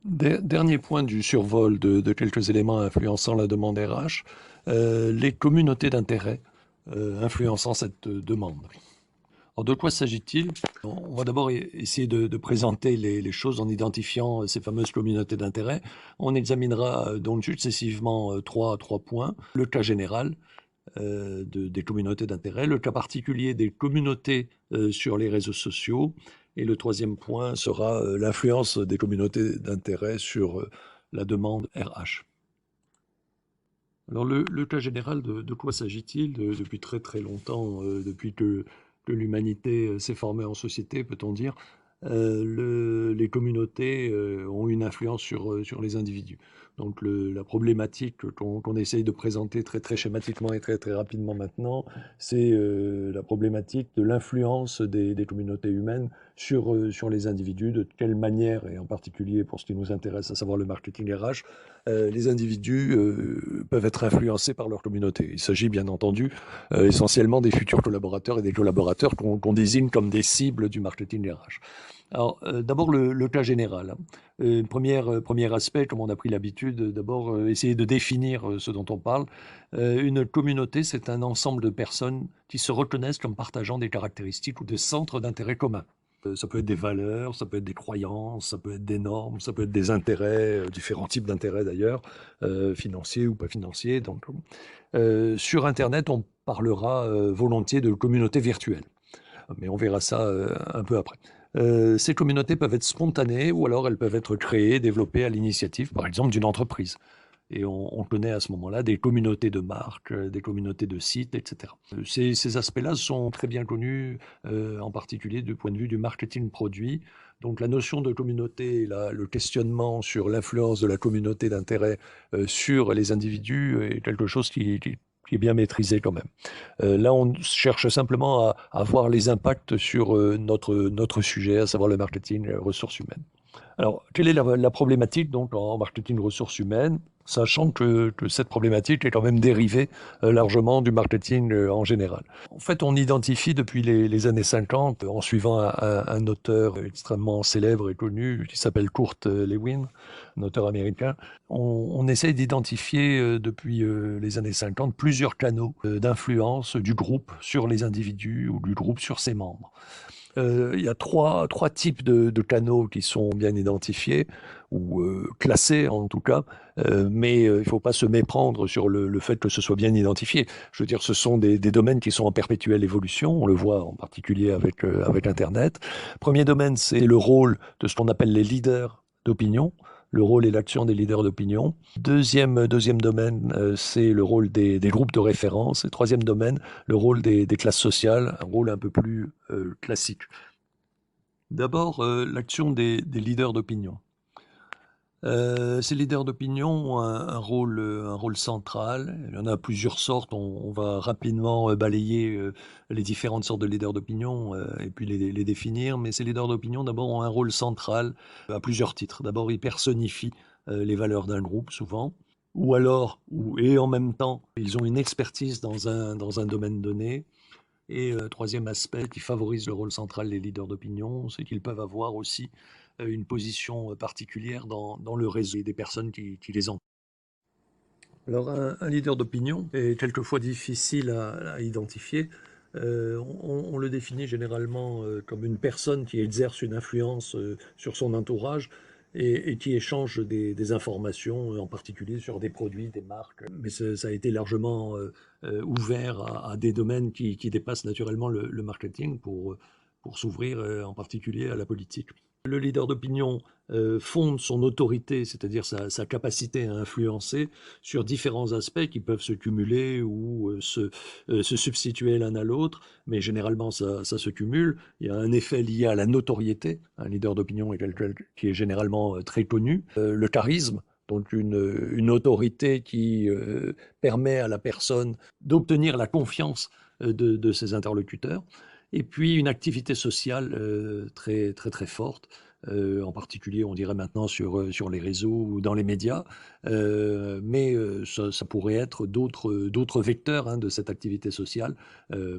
Dernier point du survol de quelques éléments influençant la demande RH, les communautés d'intérêt influençant cette demande. Alors, de quoi s'agit-il? On va d'abord essayer de présenter les choses en identifiant ces fameuses communautés d'intérêt. On examinera donc successivement trois points. Le cas général des communautés d'intérêt, le cas particulier des communautés sur les réseaux sociaux, et le troisième point sera l'influence des communautés d'intérêt sur la demande RH. Alors le cas général, de quoi s'agit-il? Depuis très très longtemps, depuis que l'humanité s'est formée en société, peut-on dire, les communautés ont une influence sur les individus. Donc la problématique qu'on essaye de présenter très très schématiquement et très très rapidement maintenant, c'est la problématique de l'influence des communautés humaines sur les individus, de quelle manière, et en particulier pour ce qui nous intéresse, à savoir le marketing RH, les individus peuvent être influencés par leur communauté. Il s'agit bien entendu essentiellement des futurs collaborateurs et des collaborateurs qu'on désigne comme des cibles du marketing RH. Alors, d'abord le cas général. Premier aspect, comme on a pris l'habitude, d'abord essayer de définir ce dont on parle. Une communauté, c'est un ensemble de personnes qui se reconnaissent comme partageant des caractéristiques ou des centres d'intérêt communs. Ça peut être des valeurs, ça peut être des croyances, ça peut être des normes, ça peut être des intérêts, différents types d'intérêts d'ailleurs, financiers ou pas financiers. Donc, sur Internet, on parlera volontiers de communautés virtuelles, mais on verra ça un peu après. Ces communautés peuvent être spontanées ou alors elles peuvent être créées, développées à l'initiative, par exemple, d'une entreprise. Et on connaît à ce moment-là des communautés de marques, des communautés de sites, etc. Ces aspects-là sont très bien connus, en particulier du point de vue du marketing produit. Donc la notion de communauté, le questionnement sur l'influence de la communauté d'intérêt sur les individus est quelque chose qui est bien maîtrisé quand même. Là, on cherche simplement à voir les impacts sur notre sujet, à savoir le marketing ressources humaines. Alors, quelle est la problématique donc en marketing ressources humaines, sachant que cette problématique est quand même dérivée largement du marketing en général? En fait, on identifie depuis les années 50, en suivant un auteur extrêmement célèbre et connu qui s'appelle Kurt Lewin, un auteur américain, on essaye d'identifier depuis les années 50 plusieurs canaux d'influence du groupe sur les individus ou du groupe sur ses membres. Il y a trois types de canaux qui sont bien identifiés, ou classés en tout cas, mais il ne faut pas se méprendre sur le fait que ce soit bien identifié. Je veux dire, ce sont des domaines qui sont en perpétuelle évolution, on le voit en particulier avec Internet. Premier domaine, c'est le rôle de ce qu'on appelle les leaders d'opinion, le rôle et l'action des leaders d'opinion. Deuxième domaine, c'est le rôle des groupes de référence. Et troisième domaine, le rôle des classes sociales, un rôle un peu plus classique. D'abord, l'action des leaders d'opinion. Ces leaders d'opinion ont un rôle central. Il y en a plusieurs sortes. On va rapidement balayer les différentes sortes de leaders d'opinion et puis les définir. Mais ces leaders d'opinion, d'abord, ont un rôle central à plusieurs titres. D'abord, ils personnifient les valeurs d'un groupe, souvent. Ou alors, et en même temps, ils ont une expertise dans un domaine donné. Et troisième aspect qui favorise le rôle central des leaders d'opinion, c'est qu'ils peuvent avoir aussi une position particulière dans le réseau des personnes qui les entourent. Alors un leader d'opinion est quelquefois difficile à identifier. On le définit généralement comme une personne qui exerce une influence sur son entourage et qui échange des informations, en particulier sur des produits, des marques. Mais ça a été largement ouvert à des domaines qui dépassent naturellement le marketing pour s'ouvrir en particulier à la politique. Le leader d'opinion fonde son autorité, c'est-à-dire sa capacité à influencer, sur différents aspects qui peuvent se cumuler ou se substituer l'un à l'autre, mais généralement ça se cumule. Il y a un effet lié à la notoriété. Un leader d'opinion est quelqu'un qui est généralement très connu. Le charisme, donc une autorité qui permet à la personne d'obtenir la confiance de ses interlocuteurs. Et puis une activité sociale très, très, très forte, en particulier, on dirait maintenant sur les réseaux ou dans les médias, mais ça pourrait être d'autres vecteurs hein, de cette activité sociale,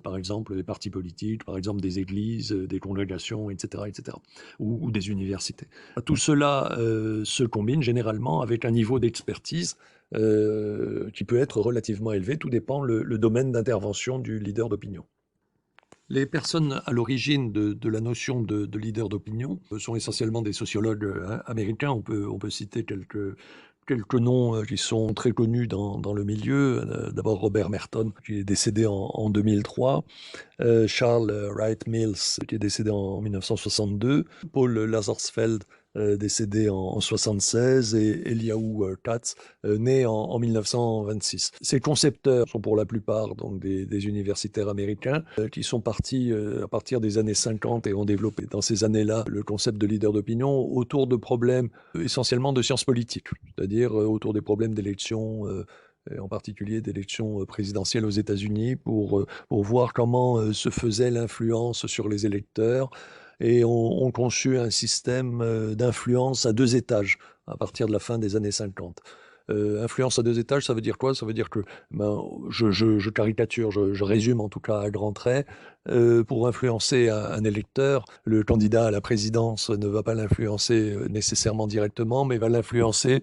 par exemple les partis politiques, par exemple des églises, des congrégations, etc., etc., ou des universités. Tout cela se combine généralement avec un niveau d'expertise qui peut être relativement élevé, tout dépend le domaine d'intervention du leader d'opinion. Les personnes à l'origine de la notion de leader d'opinion sont essentiellement des sociologues américains. On peut citer quelques noms qui sont très connus dans le milieu. D'abord Robert Merton, qui est décédé en 2003. Charles Wright Mills, qui est décédé en 1962. Paul Lazarsfeld, décédé en 1976, et Eliyahu Katz, né en 1926. Ces concepteurs sont pour la plupart donc des universitaires américains qui sont partis à partir des années 50 et ont développé dans ces années-là le concept de leader d'opinion autour de problèmes essentiellement de sciences politiques, c'est-à-dire autour des problèmes d'élection, en particulier d'élections présidentielles aux États-Unis, pour voir comment se faisait l'influence sur les électeurs, et ont conçu un système d'influence à 2 étages à partir de la fin des années 50. Influence à 2 étages, ça veut dire quoi? Ça veut dire que, ben, je caricature, je résume en tout cas à grands traits. Pour influencer un électeur, le candidat à la présidence ne va pas l'influencer nécessairement directement, mais va l'influencer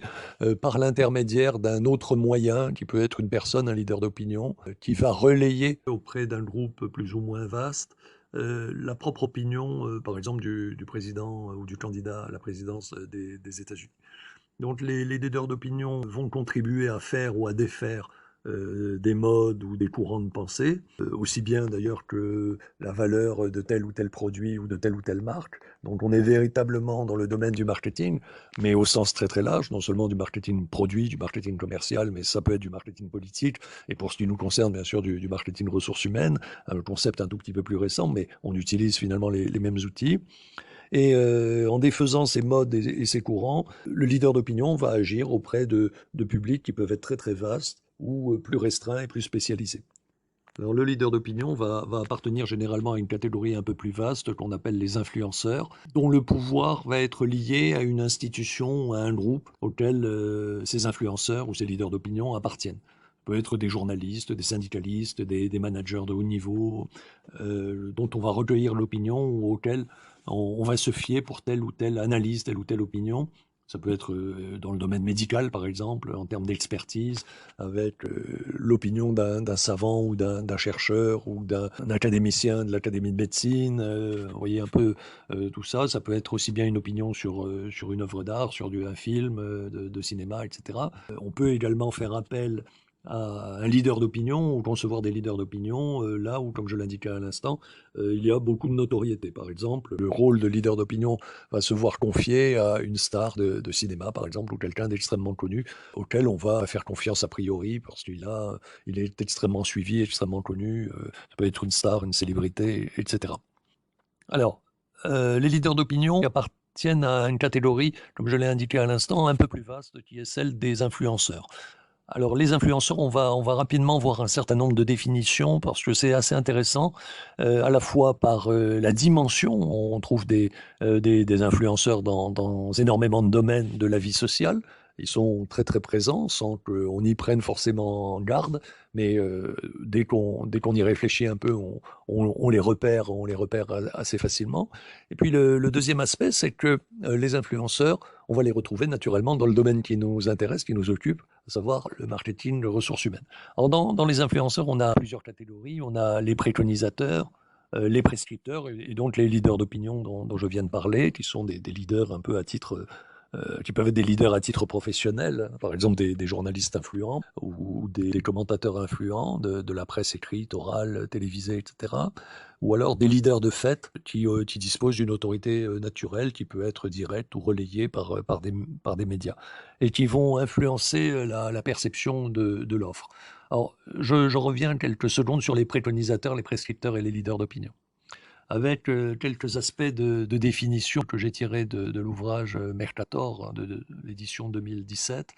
par l'intermédiaire d'un autre moyen, qui peut être une personne, un leader d'opinion, qui va relayer auprès d'un groupe plus ou moins vaste la propre opinion, par exemple, du président ou du candidat à la présidence des États-Unis. Donc les leaders d'opinion vont contribuer à faire ou à défaire des modes ou des courants de pensée, aussi bien d'ailleurs que la valeur de tel ou tel produit ou de telle ou telle marque. Donc on est véritablement dans le domaine du marketing, mais au sens très très large, non seulement du marketing produit, du marketing commercial, mais ça peut être du marketing politique, et pour ce qui nous concerne, bien sûr, du marketing ressources humaines, un concept un tout petit peu plus récent, mais on utilise finalement les mêmes outils. Et en défaisant ces modes et ces courants, le leader d'opinion va agir auprès de publics qui peuvent être très très vastes ou plus restreints et plus spécialisés. Alors le leader d'opinion va appartenir généralement à une catégorie un peu plus vaste qu'on appelle les influenceurs, dont le pouvoir va être lié à une institution, à un groupe auquel ces influenceurs ou ces leaders d'opinion appartiennent. Ça peut être des journalistes, des syndicalistes, des managers de haut niveau, dont on va recueillir l'opinion ou auxquels on va se fier pour telle ou telle analyse, telle ou telle opinion. Ça peut être dans le domaine médical, par exemple, en termes d'expertise, avec l'opinion d'un savant ou d'un chercheur ou d'un académicien de l'Académie de médecine. Vous voyez un peu tout ça. Ça peut être aussi bien une opinion sur une œuvre d'art, sur un film de cinéma, etc. On peut également faire appel à un leader d'opinion ou concevoir des leaders d'opinion, là où, comme je l'indiquais à l'instant, il y a beaucoup de notoriété. Par exemple, le rôle de leader d'opinion va se voir confié à une star de cinéma, par exemple, ou quelqu'un d'extrêmement connu, auquel on va faire confiance a priori, parce il est extrêmement suivi, extrêmement connu. Ça peut être une star, une célébrité, etc. Alors, les leaders d'opinion appartiennent à une catégorie, comme je l'ai indiqué à l'instant, un peu plus vaste, qui est celle des influenceurs. Alors les influenceurs, on va rapidement voir un certain nombre de définitions parce que c'est assez intéressant, à la fois par la dimension. On trouve des influenceurs dans énormément de domaines de la vie sociale. Ils sont très très présents sans qu'on y prenne forcément garde, mais dès qu'on y réfléchit un peu, on les repère, assez facilement. Et puis le deuxième aspect, c'est que les influenceurs, on va les retrouver naturellement dans le domaine qui nous intéresse, qui nous occupe, à savoir le marketing de ressources humaines. Alors dans les influenceurs, on a plusieurs catégories. On a les préconisateurs, les prescripteurs et donc les leaders d'opinion dont je viens de parler, qui sont des leaders un peu à titre qui peuvent être des leaders à titre professionnel, par exemple des journalistes influents ou des commentateurs influents de la presse écrite, orale, télévisée, etc. Ou alors des leaders de fait qui disposent d'une autorité naturelle qui peut être directe ou relayée par des médias et qui vont influencer la perception de l'offre. Alors, je reviens quelques secondes sur les préconisateurs, les prescripteurs et les leaders d'opinion avec quelques aspects de définition que j'ai tirés de l'ouvrage Mercator de l'édition 2017.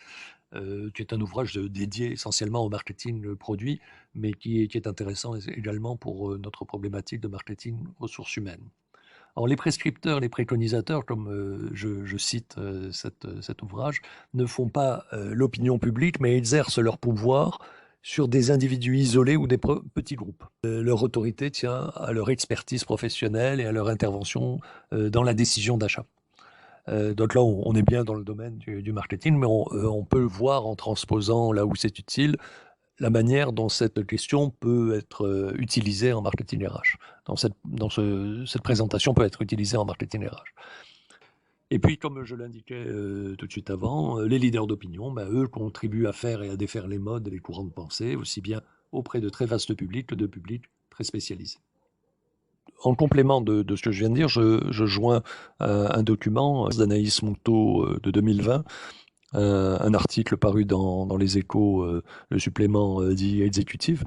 qui est un ouvrage dédié essentiellement au marketing produit, mais qui est intéressant également pour notre problématique de marketing ressources humaines. Alors les prescripteurs, les préconisateurs, comme je cite cet ouvrage, ne font pas l'opinion publique, mais exercent leur pouvoir sur des individus isolés ou des petits groupes. Leur autorité tient à leur expertise professionnelle et à leur intervention dans la décision d'achat. Donc là, on est bien dans le domaine du marketing, mais on peut voir en transposant là où c'est utile la manière dont cette question peut être utilisée en marketing RH. Cette présentation peut être utilisée en marketing RH. Et puis, comme je l'indiquais tout de suite avant, les leaders d'opinion, eux, contribuent à faire et à défaire les modes et les courants de pensée, aussi bien auprès de très vastes publics que de publics très spécialisés. En complément de ce que je viens de dire, je joins un document d'Anaïs Monteau de 2020, un article paru dans Les Échos, le supplément dit exécutif,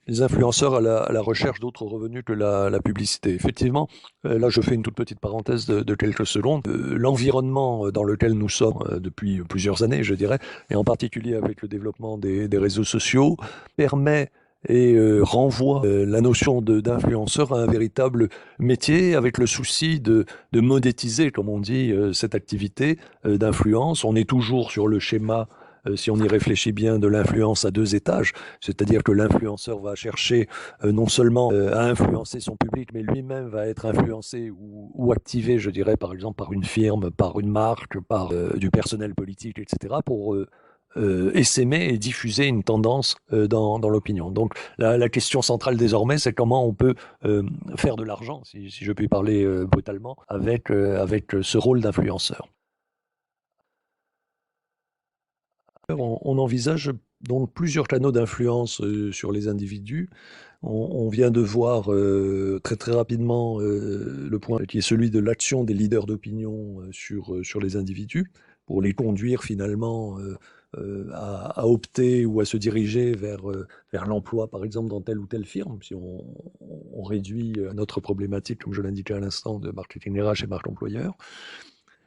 les influenceurs à la recherche d'autres revenus que la publicité. Effectivement, là je fais une toute petite parenthèse de quelques secondes. L'environnement dans lequel nous sommes depuis plusieurs années, je dirais, et en particulier avec le développement des réseaux sociaux, permet et renvoie la notion d'influenceur à un véritable métier avec le souci de monétiser, comme on dit, cette activité d'influence. On est toujours sur le schéma, si on y réfléchit bien, de l'influence à deux étages, c'est-à-dire que l'influenceur va chercher non seulement à influencer son public, mais lui-même va être influencé ou activé, je dirais, par exemple, par une firme, par une marque, par du personnel politique, etc., pour essaimer et diffuser une tendance dans l'opinion. Donc la question centrale désormais, c'est comment on peut faire de l'argent, si je puis parler brutalement, avec ce rôle d'influenceur. On envisage donc plusieurs canaux d'influence sur les individus. On vient de voir très très rapidement le point qui est celui de l'action des leaders d'opinion sur les individus, pour les conduire finalement à opter ou à se diriger vers l'emploi, par exemple, dans telle ou telle firme. Si on réduit notre problématique, comme je l'indiquais à l'instant, de marketing RH et marque employeur.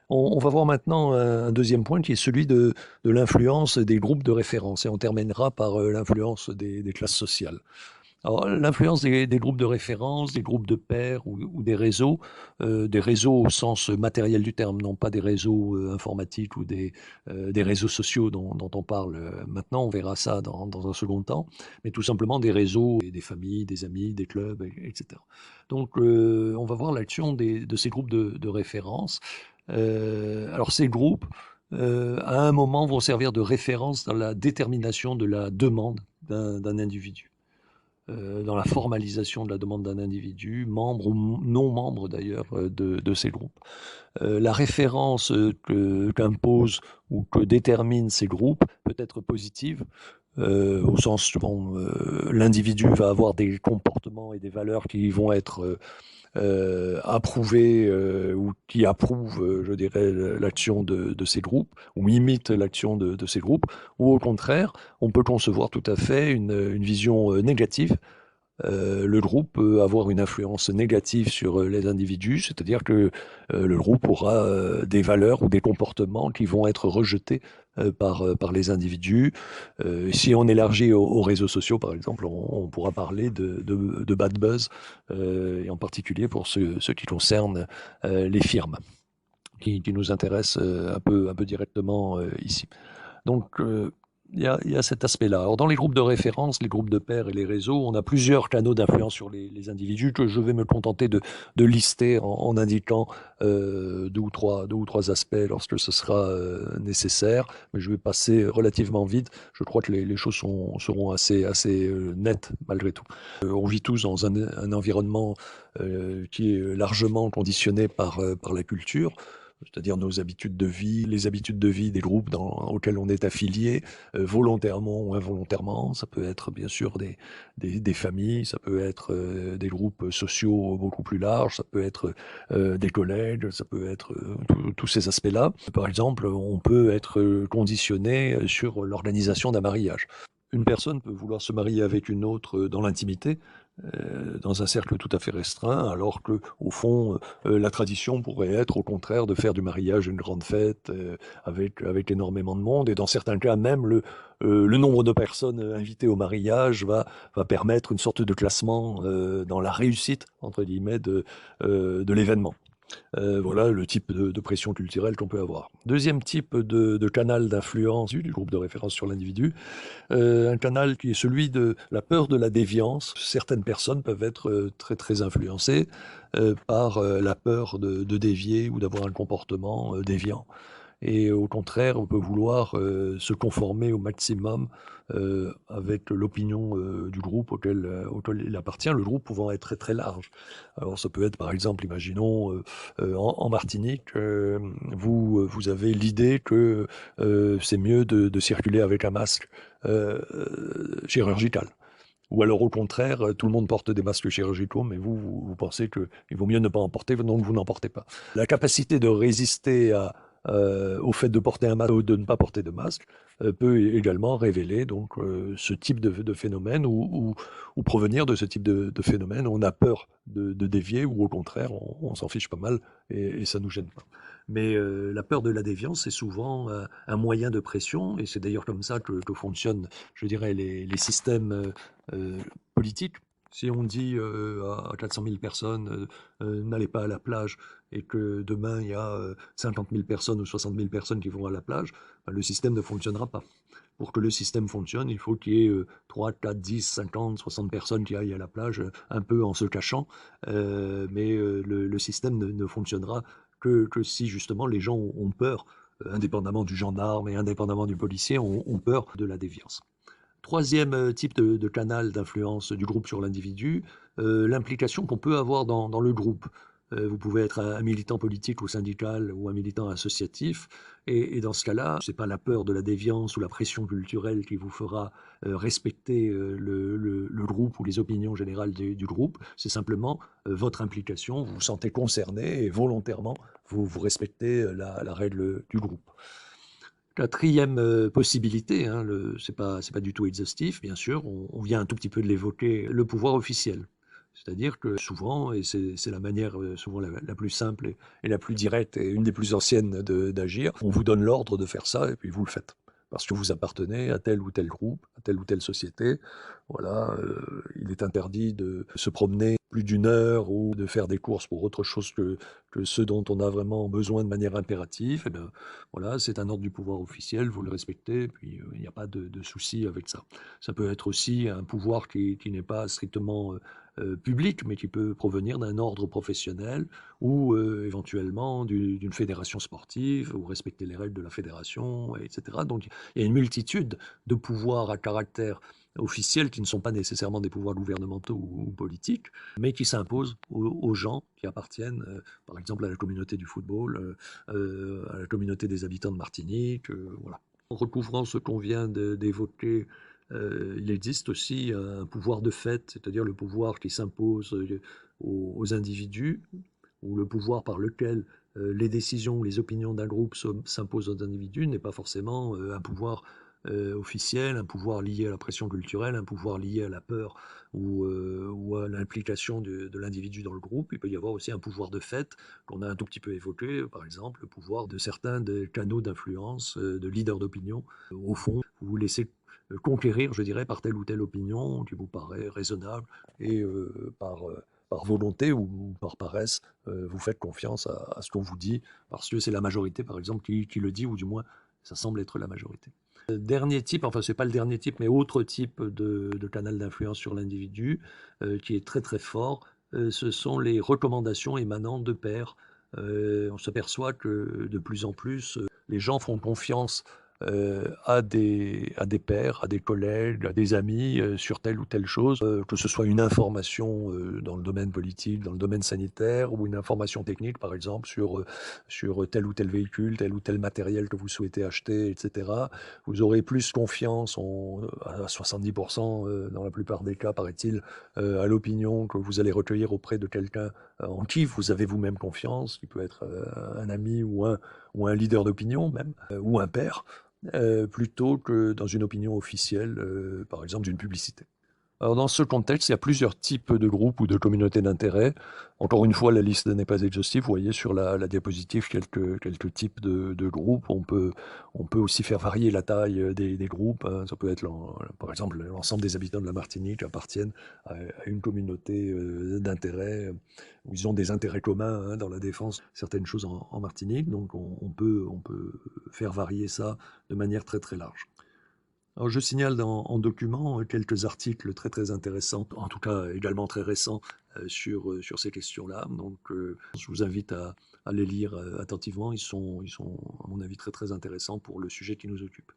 On va voir maintenant un deuxième point qui est celui de l'influence des groupes de référence, et on terminera par l'influence des classes sociales. Alors, l'influence des groupes de référence, des groupes de pairs ou des réseaux au sens matériel du terme, non pas des réseaux informatiques ou des réseaux sociaux dont on parle maintenant, on verra ça dans un second temps, mais tout simplement des réseaux, des familles, des amis, des clubs, etc. Donc, on va voir l'action de ces groupes de référence. Alors, ces groupes, à un moment, vont servir de référence dans la détermination de la demande d'un individu, dans la formalisation de la demande d'un individu, membre ou non membre d'ailleurs de ces groupes. La référence qu'imposent ou que déterminent ces groupes peut être positive, au sens où l'individu va avoir des comportements et des valeurs qui vont être approuvés ou qui approuvent, je dirais, l'action de ces groupes ou imitent l'action de ces groupes, ou au contraire, on peut concevoir tout à fait une vision négative. Le groupe peut avoir une influence négative sur les individus, c'est-à-dire que le groupe aura des valeurs ou des comportements qui vont être rejetés par les individus. Si on élargit aux réseaux sociaux, par exemple, on pourra parler de bad buzz, et en particulier pour ce qui concerne les firmes, qui nous intéressent un peu directement ici. Donc, il y a cet aspect-là. Alors, dans les groupes de référence, les groupes de pairs et les réseaux, on a plusieurs canaux d'influence sur les individus que je vais me contenter de lister en indiquant deux ou trois aspects lorsque ce sera nécessaire. Mais je vais passer relativement vite. Je crois que les choses seront assez nettes malgré tout. On vit tous dans un environnement qui est largement conditionné par la culture, c'est-à-dire nos habitudes de vie, les habitudes de vie des groupes auxquels on est affilié, volontairement ou involontairement. Ça peut être bien sûr des familles, ça peut être des groupes sociaux beaucoup plus larges, ça peut être des collègues, ça peut être tous ces aspects-là. Par exemple, on peut être conditionné sur l'organisation d'un mariage. Une personne peut vouloir se marier avec une autre dans l'intimité, dans un cercle tout à fait restreint, alors que, au fond, la tradition pourrait être, au contraire, de faire du mariage une grande fête avec énormément de monde. Et dans certains cas, même le nombre de personnes invitées au mariage va permettre une sorte de classement dans la réussite, entre guillemets, de l'événement. Voilà le type de pression culturelle qu'on peut avoir. Deuxième type de canal d'influence du groupe de référence sur l'individu, un canal qui est celui de la peur de la déviance. Certaines personnes peuvent être très très influencées par la peur de dévier ou d'avoir un comportement déviant. Et au contraire, on peut vouloir se conformer au maximum avec l'opinion du groupe auquel il appartient, le groupe pouvant être très très large. Alors ça peut être par exemple, imaginons en Martinique, vous avez l'idée que c'est mieux de circuler avec un masque chirurgical. Ou alors au contraire, tout le monde porte des masques chirurgicaux, mais vous pensez qu'il vaut mieux ne pas en porter, donc vous n'en portez pas. La capacité de résister au fait de porter un masque ou de ne pas porter de masque peut également révéler donc, ce type de phénomène ou provenir de ce type de phénomène. On a peur de dévier ou au contraire, on s'en fiche pas mal et ça ne nous gêne pas. Mais la peur de la déviance, c'est souvent un moyen de pression, et c'est d'ailleurs comme ça que fonctionnent, je dirais, les systèmes politiques. Si on dit à 400 000 personnes n'allez pas à la plage et que demain il y a 50 000 personnes ou 60 000 personnes qui vont à la plage, ben, le système ne fonctionnera pas. Pour que le système fonctionne, il faut qu'il y ait 3, 4, 10, 50, 60 personnes qui aillent à la plage un peu en se cachant, mais le système ne fonctionnera que si justement les gens ont peur, indépendamment du gendarme et indépendamment du policier, ont peur de la déviance. Troisième type de canal d'influence du groupe sur l'individu, l'implication qu'on peut avoir dans le groupe. Vous pouvez être un militant politique ou syndical ou un militant associatif, et dans ce cas-là, ce n'est pas la peur de la déviance ou la pression culturelle qui vous fera respecter le groupe ou les opinions générales du groupe, c'est simplement votre implication, vous vous sentez concerné et volontairement, vous respectez la règle du groupe. Quatrième possibilité, hein, c'est pas du tout exhaustif, bien sûr, on vient un tout petit peu de l'évoquer, le pouvoir officiel. C'est-à-dire que souvent, et c'est la manière souvent la plus simple et la plus directe et une des plus anciennes d'agir, on vous donne l'ordre de faire ça et puis vous le faites. Parce que vous appartenez à tel ou tel groupe, à telle ou telle société. Voilà, il est interdit de se promener plus d'une heure ou de faire des courses pour autre chose que ce dont on a vraiment besoin de manière impérative. Et bien, voilà, c'est un ordre du pouvoir officiel, vous le respectez, puis il n'y a pas de souci avec ça. Ça peut être aussi un pouvoir qui n'est pas strictement public, mais qui peut provenir d'un ordre professionnel ou éventuellement d'une fédération sportive, ou respecter les règles de la fédération, etc. Donc il y a une multitude de pouvoirs à caractère officiels qui ne sont pas nécessairement des pouvoirs gouvernementaux ou politiques, mais qui s'imposent aux gens qui appartiennent, par exemple, à la communauté du football, à la communauté des habitants de Martinique. Voilà. En recouvrant ce qu'on vient d'évoquer, il existe aussi un pouvoir de fait, c'est-à-dire le pouvoir qui s'impose aux individus, ou le pouvoir par lequel les décisions ou les opinions d'un groupe s'imposent aux individus n'est pas forcément un pouvoir officiel, un pouvoir lié à la pression culturelle, un pouvoir lié à la peur ou à l'implication de l'individu dans le groupe. Il peut y avoir aussi un pouvoir de fait qu'on a un tout petit peu évoqué, par exemple le pouvoir de certains des canaux d'influence, de leaders d'opinion. Au fond, vous vous laissez conquérir, je dirais, par telle ou telle opinion qui vous paraît raisonnable et par volonté ou par paresse, vous faites confiance à ce qu'on vous dit, parce que c'est la majorité, par exemple, qui le dit, ou du moins, ça semble être la majorité. Dernier type, enfin c'est pas le dernier type, mais autre type de canal d'influence sur l'individu, qui est très très fort, ce sont les recommandations émanant de pairs. On s'aperçoit que de plus en plus, les gens font confiance à des pairs, à des collègues, à des amis sur telle ou telle chose, que ce soit une information dans le domaine politique, dans le domaine sanitaire, ou une information technique, par exemple, sur tel ou tel véhicule, tel ou tel matériel que vous souhaitez acheter, etc. Vous aurez plus confiance, à 70% dans la plupart des cas, paraît-il, à l'opinion que vous allez recueillir auprès de quelqu'un en qui vous avez vous-même confiance, qui peut être un ami ou un leader d'opinion même, ou un père, plutôt que dans une opinion officielle, par exemple d'une publicité. Alors dans ce contexte, il y a plusieurs types de groupes ou de communautés d'intérêt. Encore une fois, la liste n'est pas exhaustive. Vous voyez sur la diapositive quelques types de groupes. On peut aussi faire varier la taille des groupes, hein. Ça peut être, par exemple, l'ensemble des habitants de la Martinique appartiennent à une communauté d'intérêt, où ils ont des intérêts communs, hein, dans la défense, certaines choses en Martinique. Donc on peut faire varier ça de manière très très large. Alors, je signale en document quelques articles très très intéressants, en tout cas également très récents, sur ces questions-là. Donc, je vous invite à les lire attentivement. Ils sont, à mon avis, très très intéressants pour le sujet qui nous occupe.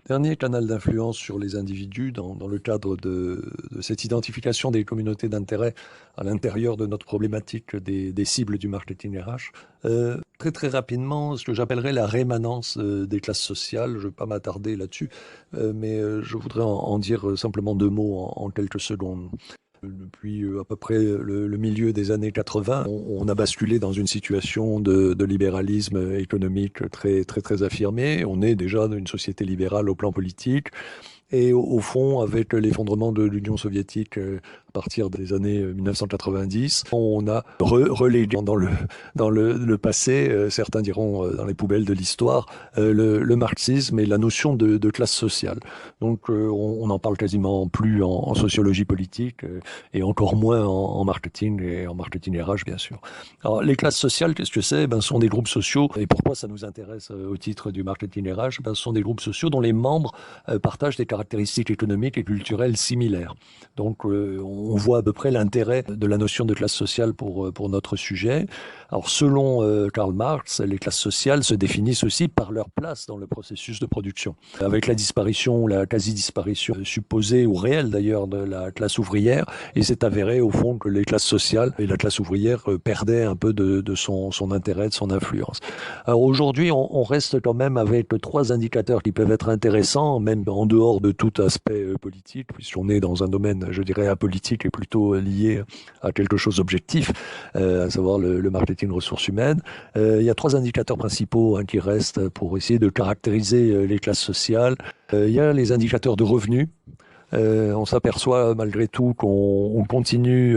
Dernier canal d'influence sur les individus dans le cadre de cette identification des communautés d'intérêt à l'intérieur de notre problématique des cibles du marketing RH. Très très rapidement, ce que j'appellerais la rémanence des classes sociales. Je ne vais pas m'attarder là-dessus, mais je voudrais en dire simplement deux mots en quelques secondes. Depuis à peu près le milieu des années 80, on a basculé dans une situation de libéralisme économique très, très, très affirmé. On est déjà dans une société libérale au plan politique. Et au fond, avec l'effondrement de l'Union soviétique à partir des années 1990, on a relégué dans le passé, certains diront dans les poubelles de l'histoire, le marxisme et la notion de classe sociale. Donc on n'en parle quasiment plus en sociologie politique et encore moins en marketing et en marketing RH, bien sûr. Alors les classes sociales, qu'est-ce que c'est? Ben, ce sont des groupes sociaux. Et pourquoi ça nous intéresse au titre du marketing RH? Ben, ce sont des groupes sociaux dont les membres partagent des caractéristiques économiques et culturelles similaires. Donc on voit à peu près l'intérêt de la notion de classe sociale pour notre sujet. Alors selon Karl Marx, les classes sociales se définissent aussi par leur place dans le processus de production. Avec la disparition, la quasi-disparition supposée ou réelle d'ailleurs de la classe ouvrière, il s'est avéré au fond que les classes sociales et la classe ouvrière perdaient un peu de son intérêt, de son influence. Alors aujourd'hui, on reste quand même avec trois indicateurs qui peuvent être intéressants, même en dehors de tout aspect politique, puisqu'on est dans un domaine, je dirais, apolitique et plutôt lié à quelque chose d'objectif, à savoir le marketing ressources humaines. Il y a trois indicateurs principaux, hein, qui restent pour essayer de caractériser les classes sociales. Il y a les indicateurs de revenus. On s'aperçoit malgré tout qu'on continue,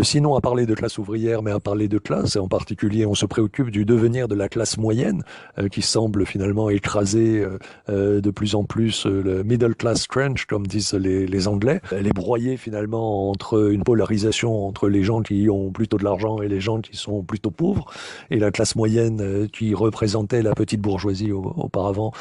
sinon à parler de classe ouvrière, mais à parler de classe. Et en particulier, on se préoccupe du devenir de la classe moyenne, qui semble finalement écraser de plus en plus le middle class crunch, comme disent les Anglais. Elle est broyée finalement entre une polarisation entre les gens qui ont plutôt de l'argent et les gens qui sont plutôt pauvres. Et la classe moyenne, qui représentait la petite bourgeoisie auparavant,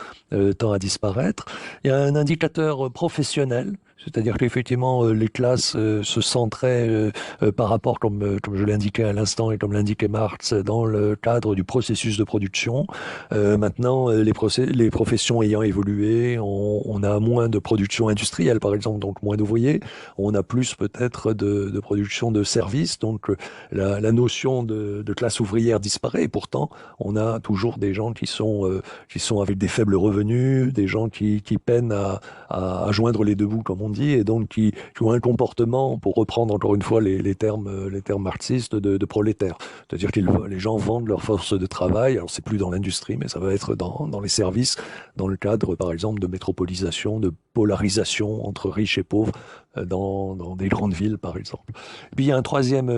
tend à disparaître. Il y a un indicateur professionnel. C'est-à-dire qu'effectivement, les classes se centraient par rapport, comme je l'indiquais à l'instant et comme l'indiquait Marx, dans le cadre du processus de production. Maintenant, les professions ayant évolué, on a moins de production industrielle, par exemple, donc moins d'ouvriers. On a plus peut-être de production de services. Donc la notion de classe ouvrière disparaît. Et pourtant, on a toujours des gens qui sont avec des faibles revenus, des gens qui peinent à joindre les deux bouts, comme on dit, et donc qui ont un comportement, pour reprendre encore une fois les termes marxistes, de prolétaires. C'est-à-dire que les gens vendent leur force de travail. Alors c'est plus dans l'industrie, mais ça va être dans les services, dans le cadre, par exemple, de métropolisation, de polarisation entre riches et pauvres, dans des grandes villes, par exemple. Et puis il y a un troisième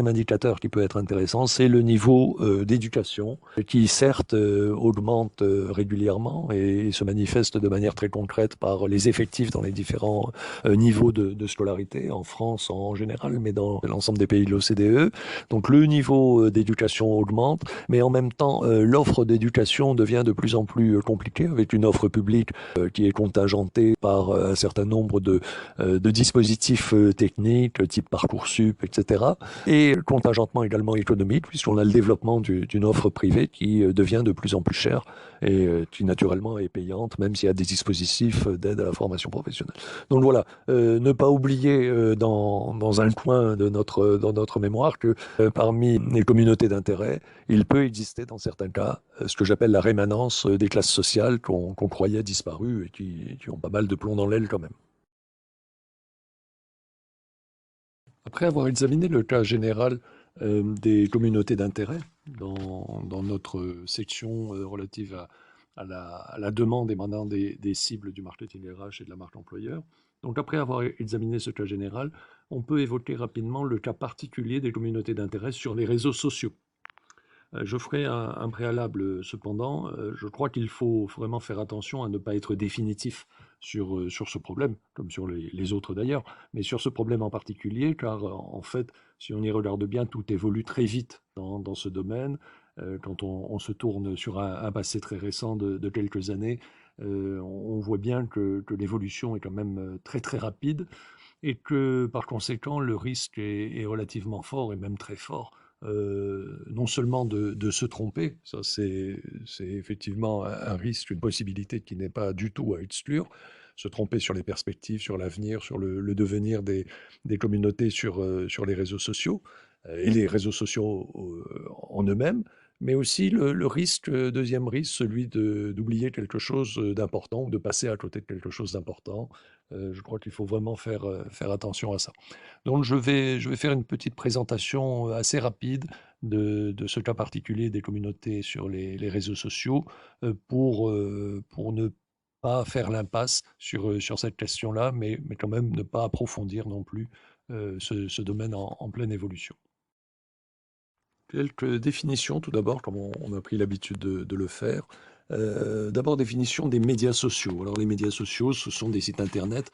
indicateur qui peut être intéressant, c'est le niveau d'éducation, qui certes augmente régulièrement et se manifeste de manière très concrète par les effectifs dans les différents niveaux de scolarité, en France en général, mais dans l'ensemble des pays de l'OCDE. Donc le niveau d'éducation augmente, mais en même temps, l'offre d'éducation devient de plus en plus compliquée, avec une offre publique qui est contingentée par un certain nombre de dispositifs techniques, type Parcoursup, etc. Et contingentement également économique, puisqu'on a le développement d'une offre privée qui devient de plus en plus chère et qui naturellement est payante, même s'il y a des dispositifs d'aide à la formation professionnelle. Donc voilà, ne pas oublier dans un coin dans notre mémoire que parmi les communautés d'intérêt, il peut exister dans certains cas ce que j'appelle la rémanence des classes sociales qu'on croyait disparues et qui ont pas mal de plomb dans l'aile quand même. Après avoir examiné le cas général des communautés d'intérêt dans notre section relative à la demande émanant des cibles du marketing RH et de la marque employeur, donc après avoir examiné ce cas général, on peut évoquer rapidement le cas particulier des communautés d'intérêt sur les réseaux sociaux. Je ferai un préalable cependant. Je crois qu'il faut vraiment faire attention à ne pas être définitif sur ce problème, comme sur les autres d'ailleurs, mais sur ce problème en particulier, car en fait, si on y regarde bien, tout évolue très vite dans ce domaine. Quand on se tourne sur un passé très récent de quelques années, on voit bien que l'évolution est quand même très très rapide et que par conséquent, le risque est relativement fort et même très fort, non seulement de se tromper, ça c'est effectivement un risque, une possibilité qui n'est pas du tout à exclure, se tromper sur les perspectives, sur l'avenir, sur le devenir des communautés sur les réseaux sociaux, et les réseaux sociaux en eux-mêmes, mais aussi le risque, deuxième risque, celui d'oublier quelque chose d'important ou de passer à côté de quelque chose d'important. Je crois qu'il faut vraiment faire attention à ça. Donc je vais faire une petite présentation assez rapide de ce cas particulier des communautés sur les réseaux sociaux pour ne pas faire l'impasse sur cette question-là, mais quand même ne pas approfondir non plus ce domaine en pleine évolution. Quelques définitions tout d'abord, comme on a pris l'habitude de le faire. D'abord, définition des médias sociaux. Alors les médias sociaux, ce sont des sites internet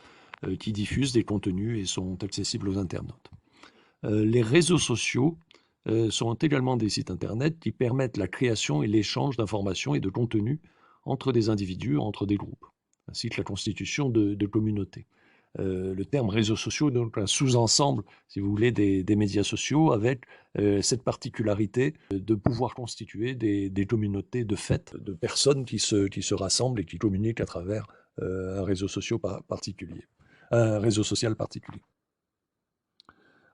qui diffusent des contenus et sont accessibles aux internautes. Les réseaux sociaux sont également des sites internet qui permettent la création et l'échange d'informations et de contenus entre des individus, entre des groupes, ainsi que la constitution de communautés. Le terme réseaux sociaux est donc un sous-ensemble, si vous voulez, des médias sociaux avec cette particularité de pouvoir constituer des communautés de fait, de personnes qui se rassemblent et qui communiquent à travers un réseau social particulier. Un réseau social particulier.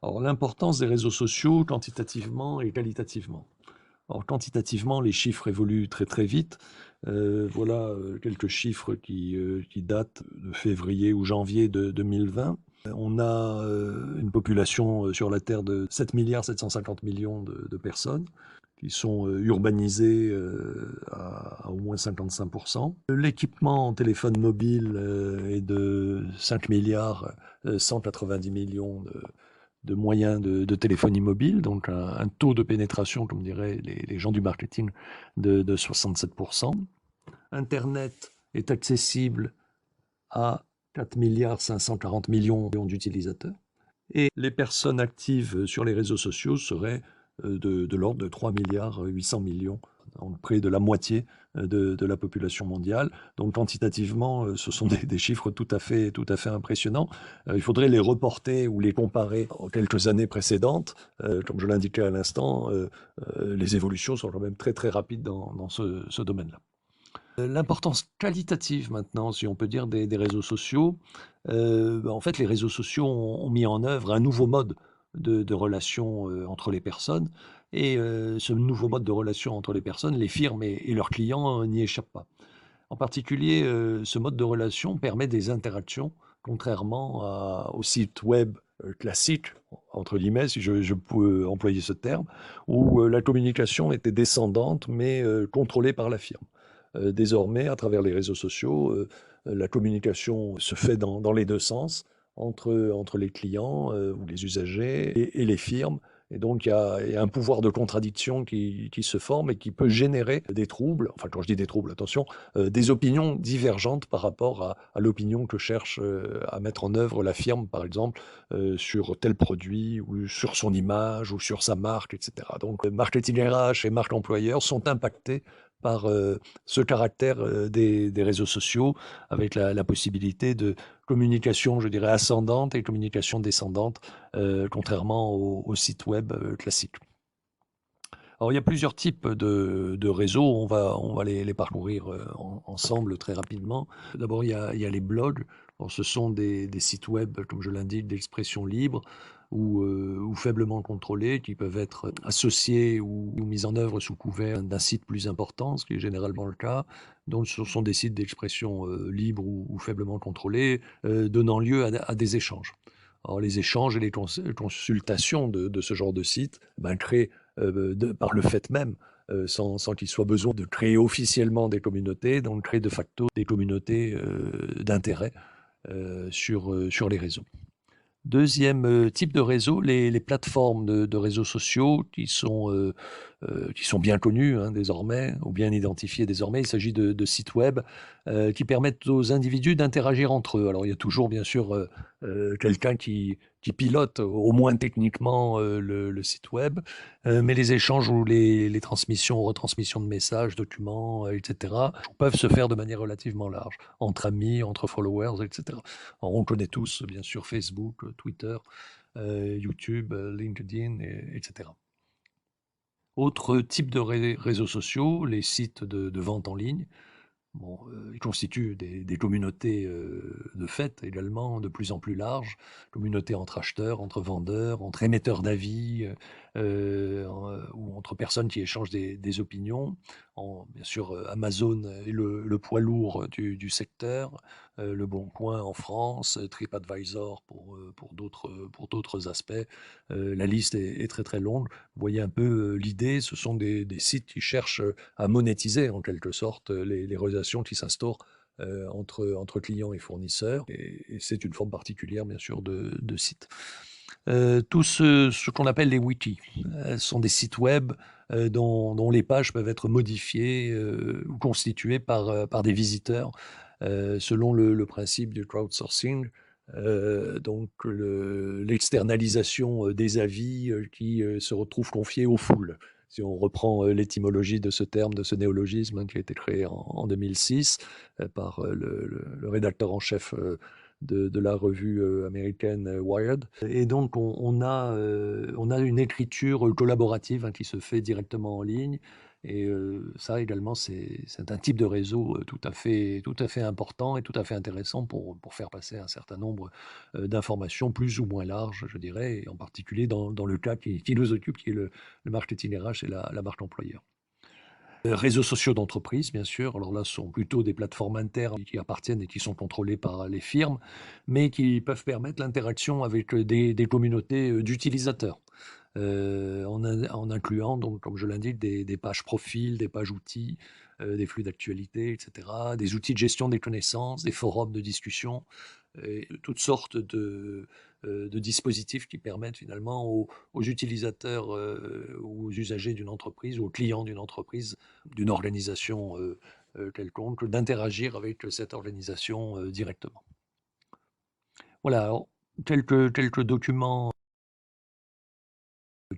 Alors, l'importance des réseaux sociaux quantitativement et qualitativement. Alors, quantitativement, les chiffres évoluent très très vite. Voilà quelques chiffres qui datent de février ou janvier de 2020. On a une population sur la Terre de 7 milliards 750 millions de personnes qui sont urbanisées à au moins 55%. L'équipement en téléphone mobile est de 5 milliards 190 millions de moyens de téléphonie mobile, donc un taux de pénétration, comme diraient les gens du marketing, de 67%. Internet est accessible à 4 milliards 540 millions d'utilisateurs. Et les personnes actives sur les réseaux sociaux seraient de l'ordre de 3 milliards 800 millions, donc près de la moitié de la population mondiale. Donc quantitativement, ce sont des chiffres tout à fait impressionnants. Il faudrait les reporter ou les comparer aux quelques années précédentes. Comme je l'indiquais à l'instant, les évolutions sont quand même très très rapides dans ce domaine-là. L'importance qualitative maintenant, si on peut dire, des réseaux sociaux. En fait, les réseaux sociaux ont mis en œuvre un nouveau mode de relation entre les personnes. Et ce nouveau mode de relation entre les personnes, les firmes et leurs clients n'y échappent pas. En particulier, ce mode de relation permet des interactions, contrairement au site web classique, entre guillemets, si je peux employer ce terme, où la communication était descendante, mais contrôlée par la firme. Désormais, à travers les réseaux sociaux, la communication se fait dans les deux sens, entre les clients ou les usagers et les firmes. Et donc, il y a un pouvoir de contradiction qui se forme et qui peut générer des troubles, enfin quand je dis des troubles, attention, des opinions divergentes par rapport à l'opinion que cherche à mettre en œuvre la firme, par exemple, sur tel produit ou sur son image ou sur sa marque, etc. Donc, marketing RH et marque employeur sont impactés par ce caractère des réseaux sociaux, avec la possibilité de communication, je dirais, ascendante et communication descendante, contrairement au site web classique. Alors, il y a plusieurs types de réseaux, on va les parcourir ensemble très rapidement. D'abord, il y a les blogs. Alors, ce sont des sites web, comme je l'indique, d'expression libre ou faiblement contrôlés, qui peuvent être associés ou mis en œuvre sous couvert d'un site plus important, ce qui est généralement le cas. Donc, ce sont des sites d'expression libre ou faiblement contrôlés, donnant lieu à des échanges. Alors, les échanges et les consultations de ce genre de site créent, par le fait même, sans qu'il soit besoin de créer officiellement des communautés, donc créent de facto des communautés d'intérêt sur les réseaux. Deuxième type de réseau, les plateformes de réseaux sociaux qui sont bien connues hein, désormais, ou bien identifiées désormais. Il s'agit de sites web qui permettent aux individus d'interagir entre eux. Alors il y a toujours bien sûr quelqu'un qui pilote au moins techniquement le site web, mais les échanges ou les transmissions, retransmissions de messages, documents, etc., peuvent se faire de manière relativement large, entre amis, entre followers, etc. Alors, on connaît tous, bien sûr, Facebook, Twitter, YouTube, LinkedIn, etc. Autre type de réseaux sociaux, les sites de vente en ligne. Bon, ils constituent des communautés de fait également de plus en plus larges, communautés entre acheteurs, entre vendeurs, entre émetteurs d'avis ou entre personnes qui échangent des opinions. Bien sûr, Amazon est le poids lourd du secteur, Le Bon Coin en France, TripAdvisor pour d'autres aspects. La liste est très très longue. Vous voyez un peu l'idée, ce sont des sites qui cherchent à monétiser en quelque sorte les relations qui s'instaurent entre clients et fournisseurs. Et c'est une forme particulière, bien sûr, de site. Tout ce qu'on appelle les wikis sont des sites web dont les pages peuvent être modifiées ou constituées par des visiteurs selon le principe du crowdsourcing. Donc l'externalisation des avis qui se retrouvent confiés aux foules. Si on reprend l'étymologie de ce terme, de ce néologisme qui a été créé en 2006 par le rédacteur en chef de la revue américaine Wired. Et donc on a une écriture collaborative qui se fait directement en ligne. Et ça également, c'est un type de réseau tout à fait important et tout à fait intéressant pour faire passer un certain nombre d'informations plus ou moins larges, je dirais, et en particulier dans le cas qui nous occupe, qui est le marketing RH et la marque employeur. Réseaux sociaux d'entreprise, bien sûr. Alors là, ce sont plutôt des plateformes internes qui appartiennent et qui sont contrôlées par les firmes, mais qui peuvent permettre l'interaction avec des communautés d'utilisateurs. En incluant, donc, comme je l'indique, des pages profils, des pages outils, des flux d'actualité, etc., des outils de gestion des connaissances, des forums de discussion, et toutes sortes de dispositifs qui permettent finalement aux utilisateurs ou aux usagers d'une entreprise ou aux clients d'une entreprise, d'une organisation quelconque, d'interagir avec cette organisation directement. Voilà, alors, quelques documents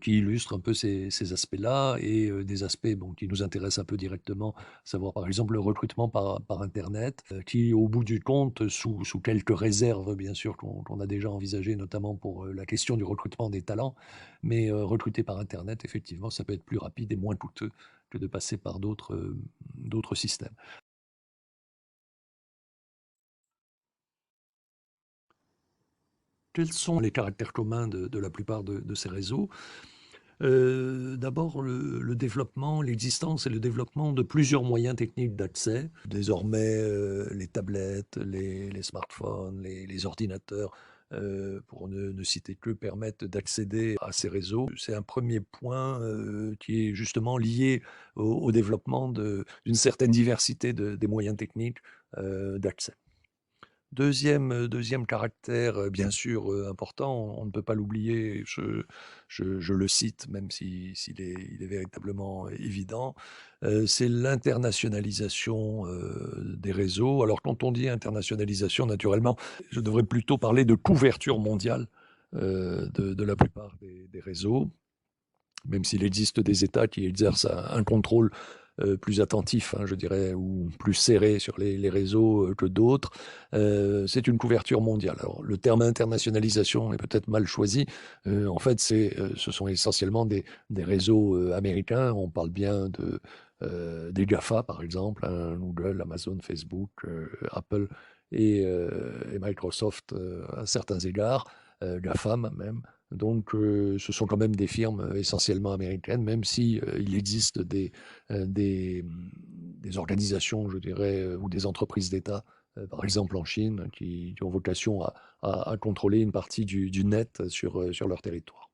qui illustrent un peu ces aspects-là et des aspects qui nous intéressent un peu directement, à savoir par exemple le recrutement par Internet, qui au bout du compte, sous quelques réserves bien sûr qu'on a déjà envisagées, notamment pour la question du recrutement des talents, mais recruter par Internet, effectivement, ça peut être plus rapide et moins coûteux que de passer par d'autres systèmes. Quels sont les caractères communs de la plupart de ces réseaux? D'abord, le développement, l'existence et le développement de plusieurs moyens techniques d'accès. Désormais, les tablettes, les smartphones, les ordinateurs, pour ne citer que, permettent d'accéder à ces réseaux. C'est un premier point qui est justement lié au développement d'une certaine diversité des moyens techniques d'accès. Deuxième caractère, bien sûr, important, on ne peut pas l'oublier, je le cite même il est véritablement évident, c'est l'internationalisation des réseaux. Alors quand on dit internationalisation, naturellement, je devrais plutôt parler de couverture mondiale de la plupart des réseaux, même s'il existe des États qui exercent un contrôle plus attentif, hein, je dirais, ou plus serré sur les réseaux que d'autres. C'est une couverture mondiale. Alors, le terme internationalisation est peut-être mal choisi. En fait, ce sont essentiellement des réseaux américains. On parle bien des GAFA, par exemple, hein, Google, Amazon, Facebook, Apple et Microsoft à certains égards, GAFAM même. Donc, ce sont quand même des firmes essentiellement américaines, même si il existe des organisations, je dirais, ou des entreprises d'État par exemple en Chine, qui ont vocation à contrôler une partie du net sur leur territoire.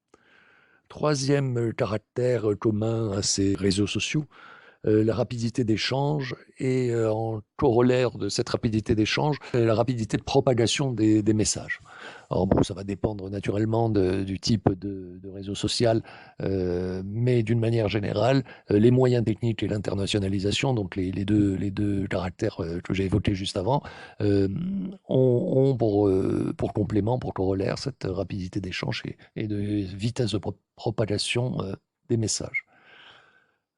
Troisième caractère commun à ces réseaux sociaux, la rapidité d'échange et en corollaire de cette rapidité d'échange, la rapidité de propagation des messages. Alors bon, ça va dépendre naturellement du type de réseau social, mais d'une manière générale, les moyens techniques et l'internationalisation, donc les deux caractères que j'ai évoqués juste avant, ont pour complément, pour corollaire, cette rapidité d'échange et de vitesse de propagation des messages.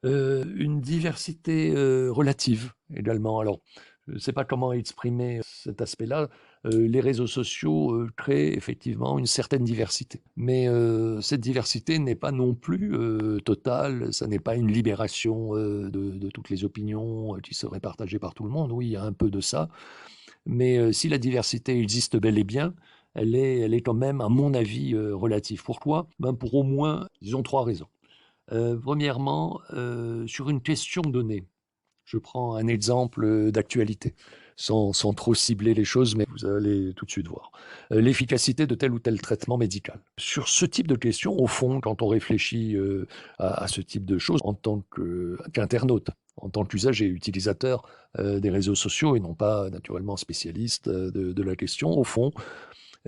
Une diversité relative également. Alors, je ne sais pas comment exprimer cet aspect-là. Les réseaux sociaux créent effectivement une certaine diversité. Mais cette diversité n'est pas non plus totale, ça n'est pas une libération de toutes les opinions qui seraient partagées par tout le monde. Oui, il y a un peu de ça. Mais si la diversité existe bel et bien, elle est quand même, à mon avis, relative. Pourquoi? Ben, pour au moins, disons, 3 raisons. Premièrement, sur une question donnée, je prends un exemple d'actualité, sans trop cibler les choses, mais vous allez tout de suite voir. L'efficacité de tel ou tel traitement médical. Sur ce type de questions, au fond, quand on réfléchit à ce type de choses en tant qu'internaute, en tant qu'usager, utilisateur des réseaux sociaux et non pas naturellement spécialiste de la question, au fond,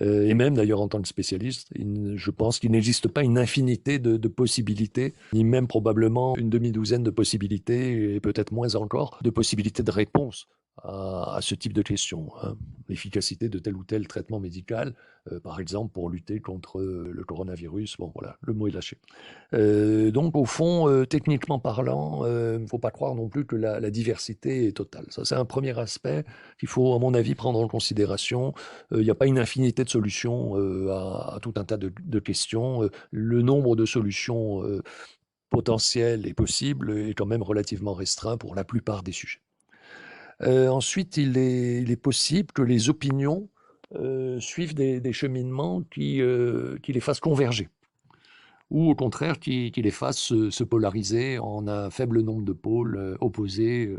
et même d'ailleurs en tant que spécialiste, je pense qu'il n'existe pas une infinité de possibilités, ni même probablement une demi-douzaine de possibilités, et peut-être moins encore, de possibilités de réponse à ce type de questions, hein. L'efficacité de tel ou tel traitement médical, par exemple pour lutter contre le coronavirus, bon voilà, le mot est lâché. Donc au fond, techniquement parlant, il ne faut pas croire non plus que la diversité est totale. Ça, c'est un premier aspect qu'il faut, à mon avis, prendre en considération. Il n'y a pas une infinité de solutions à tout un tas de questions. Le nombre de solutions potentielles et possibles est quand même relativement restreint pour la plupart des sujets. Ensuite, il est possible que les opinions suivent des cheminements qui les fassent converger ou au contraire qui les fasse se polariser en un faible nombre de pôles opposés,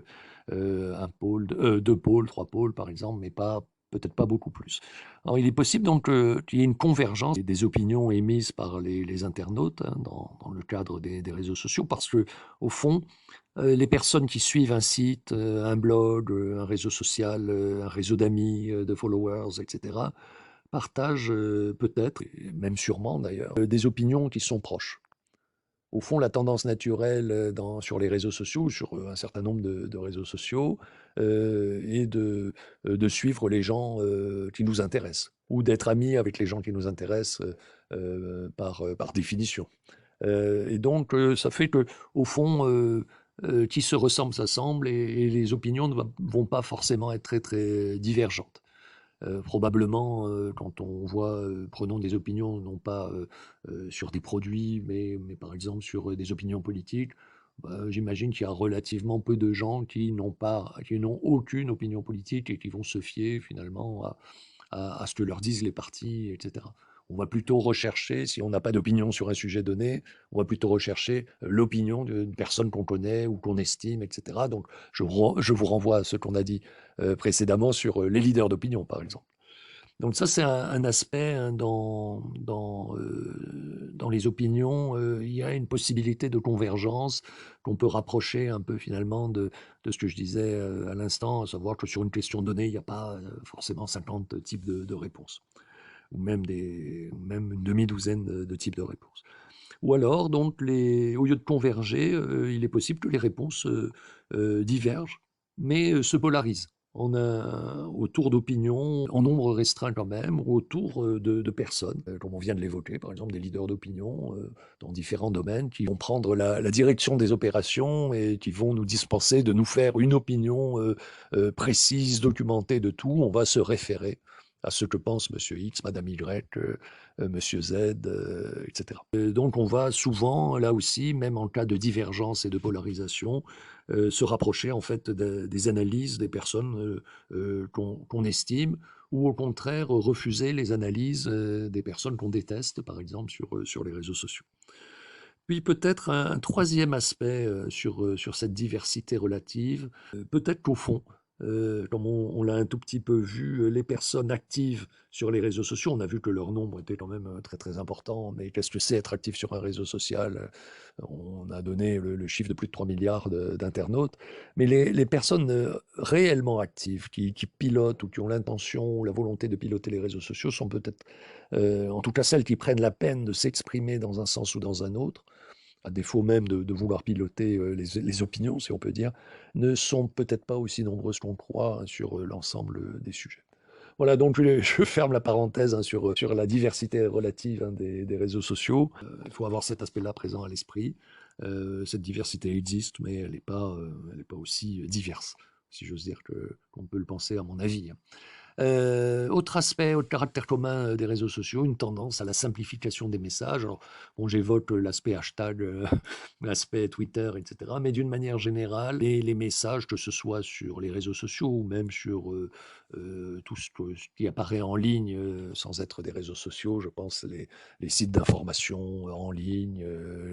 un pôle, deux pôles, trois pôles par exemple, mais pas peut-être pas beaucoup plus. Alors il est possible donc qu'il y ait une convergence des opinions émises par les internautes hein, dans le cadre des réseaux sociaux, parce que au fond, les personnes qui suivent un site, un blog, un réseau social, un réseau d'amis, de followers, etc., partagent peut-être, et même sûrement d'ailleurs, des opinions qui sont proches. Au fond, la tendance naturelle sur les réseaux sociaux, sur un certain nombre de réseaux sociaux, est de suivre les gens qui nous intéressent, ou d'être amis avec les gens qui nous intéressent par définition. Et donc, ça fait que, au fond, qui se ressemble s'assemble et les opinions ne vont pas forcément être très, très divergentes. Probablement, quand on voit, prenons des opinions non pas sur des produits, mais par exemple sur des opinions politiques, bah, j'imagine qu'il y a relativement peu de gens qui n'ont aucune opinion politique et qui vont se fier finalement à ce que leur disent les partis, etc. On va plutôt rechercher, si on n'a pas d'opinion sur un sujet donné, on va plutôt rechercher l'opinion d'une personne qu'on connaît ou qu'on estime, etc. Donc, je vous renvoie à ce qu'on a dit précédemment sur les leaders d'opinion, par exemple. Donc ça, c'est un aspect hein, dans les opinions. Il y a une possibilité de convergence qu'on peut rapprocher un peu finalement de ce que je disais à l'instant, à savoir que sur une question donnée, il n'y a pas forcément 50 types de réponses, ou même une demi-douzaine de types de réponses. Ou alors, donc, au lieu de converger, il est possible que les réponses divergent, mais se polarisent autour d'opinions, en nombre restreint quand même, autour de personnes, comme on vient de l'évoquer, par exemple des leaders d'opinion dans différents domaines, qui vont prendre la direction des opérations et qui vont nous dispenser de nous faire une opinion précise, documentée de tout. On va se référer à ce que pense Monsieur X, Madame Y, Monsieur Z, etc. Donc on va souvent, là aussi, même en cas de divergence et de polarisation, se rapprocher en fait des analyses des personnes qu'on estime, ou au contraire refuser les analyses des personnes qu'on déteste, par exemple sur les réseaux sociaux. Puis peut-être un troisième aspect sur cette diversité relative, peut-être qu'au fond, comme on l'a un tout petit peu vu, les personnes actives sur les réseaux sociaux, on a vu que leur nombre était quand même très très important, mais qu'est-ce que c'est être actif sur un réseau social? On a donné le chiffre de plus de 3 milliards d'internautes, mais les personnes réellement actives, qui pilotent ou qui ont l'intention ou la volonté de piloter les réseaux sociaux sont peut-être, en tout cas celles qui prennent la peine de s'exprimer dans un sens ou dans un autre, à défaut même de vouloir piloter les opinions, si on peut dire, ne sont peut-être pas aussi nombreuses qu'on croit hein, sur l'ensemble des sujets. Voilà, donc je ferme la parenthèse hein, sur la diversité relative hein, des réseaux sociaux. Il faut avoir cet aspect-là présent à l'esprit. Cette diversité existe, mais elle n'est pas aussi diverse, si j'ose dire qu'on peut le penser à mon avis. Hein. Autre aspect, autre caractère commun des réseaux sociaux, une tendance à la simplification des messages. Alors, bon, j'évoque l'aspect hashtag, l'aspect Twitter, etc. Mais d'une manière générale, les messages, que ce soit sur les réseaux sociaux ou même sur tout ce qui apparaît en ligne sans être des réseaux sociaux, je pense les sites d'information en ligne,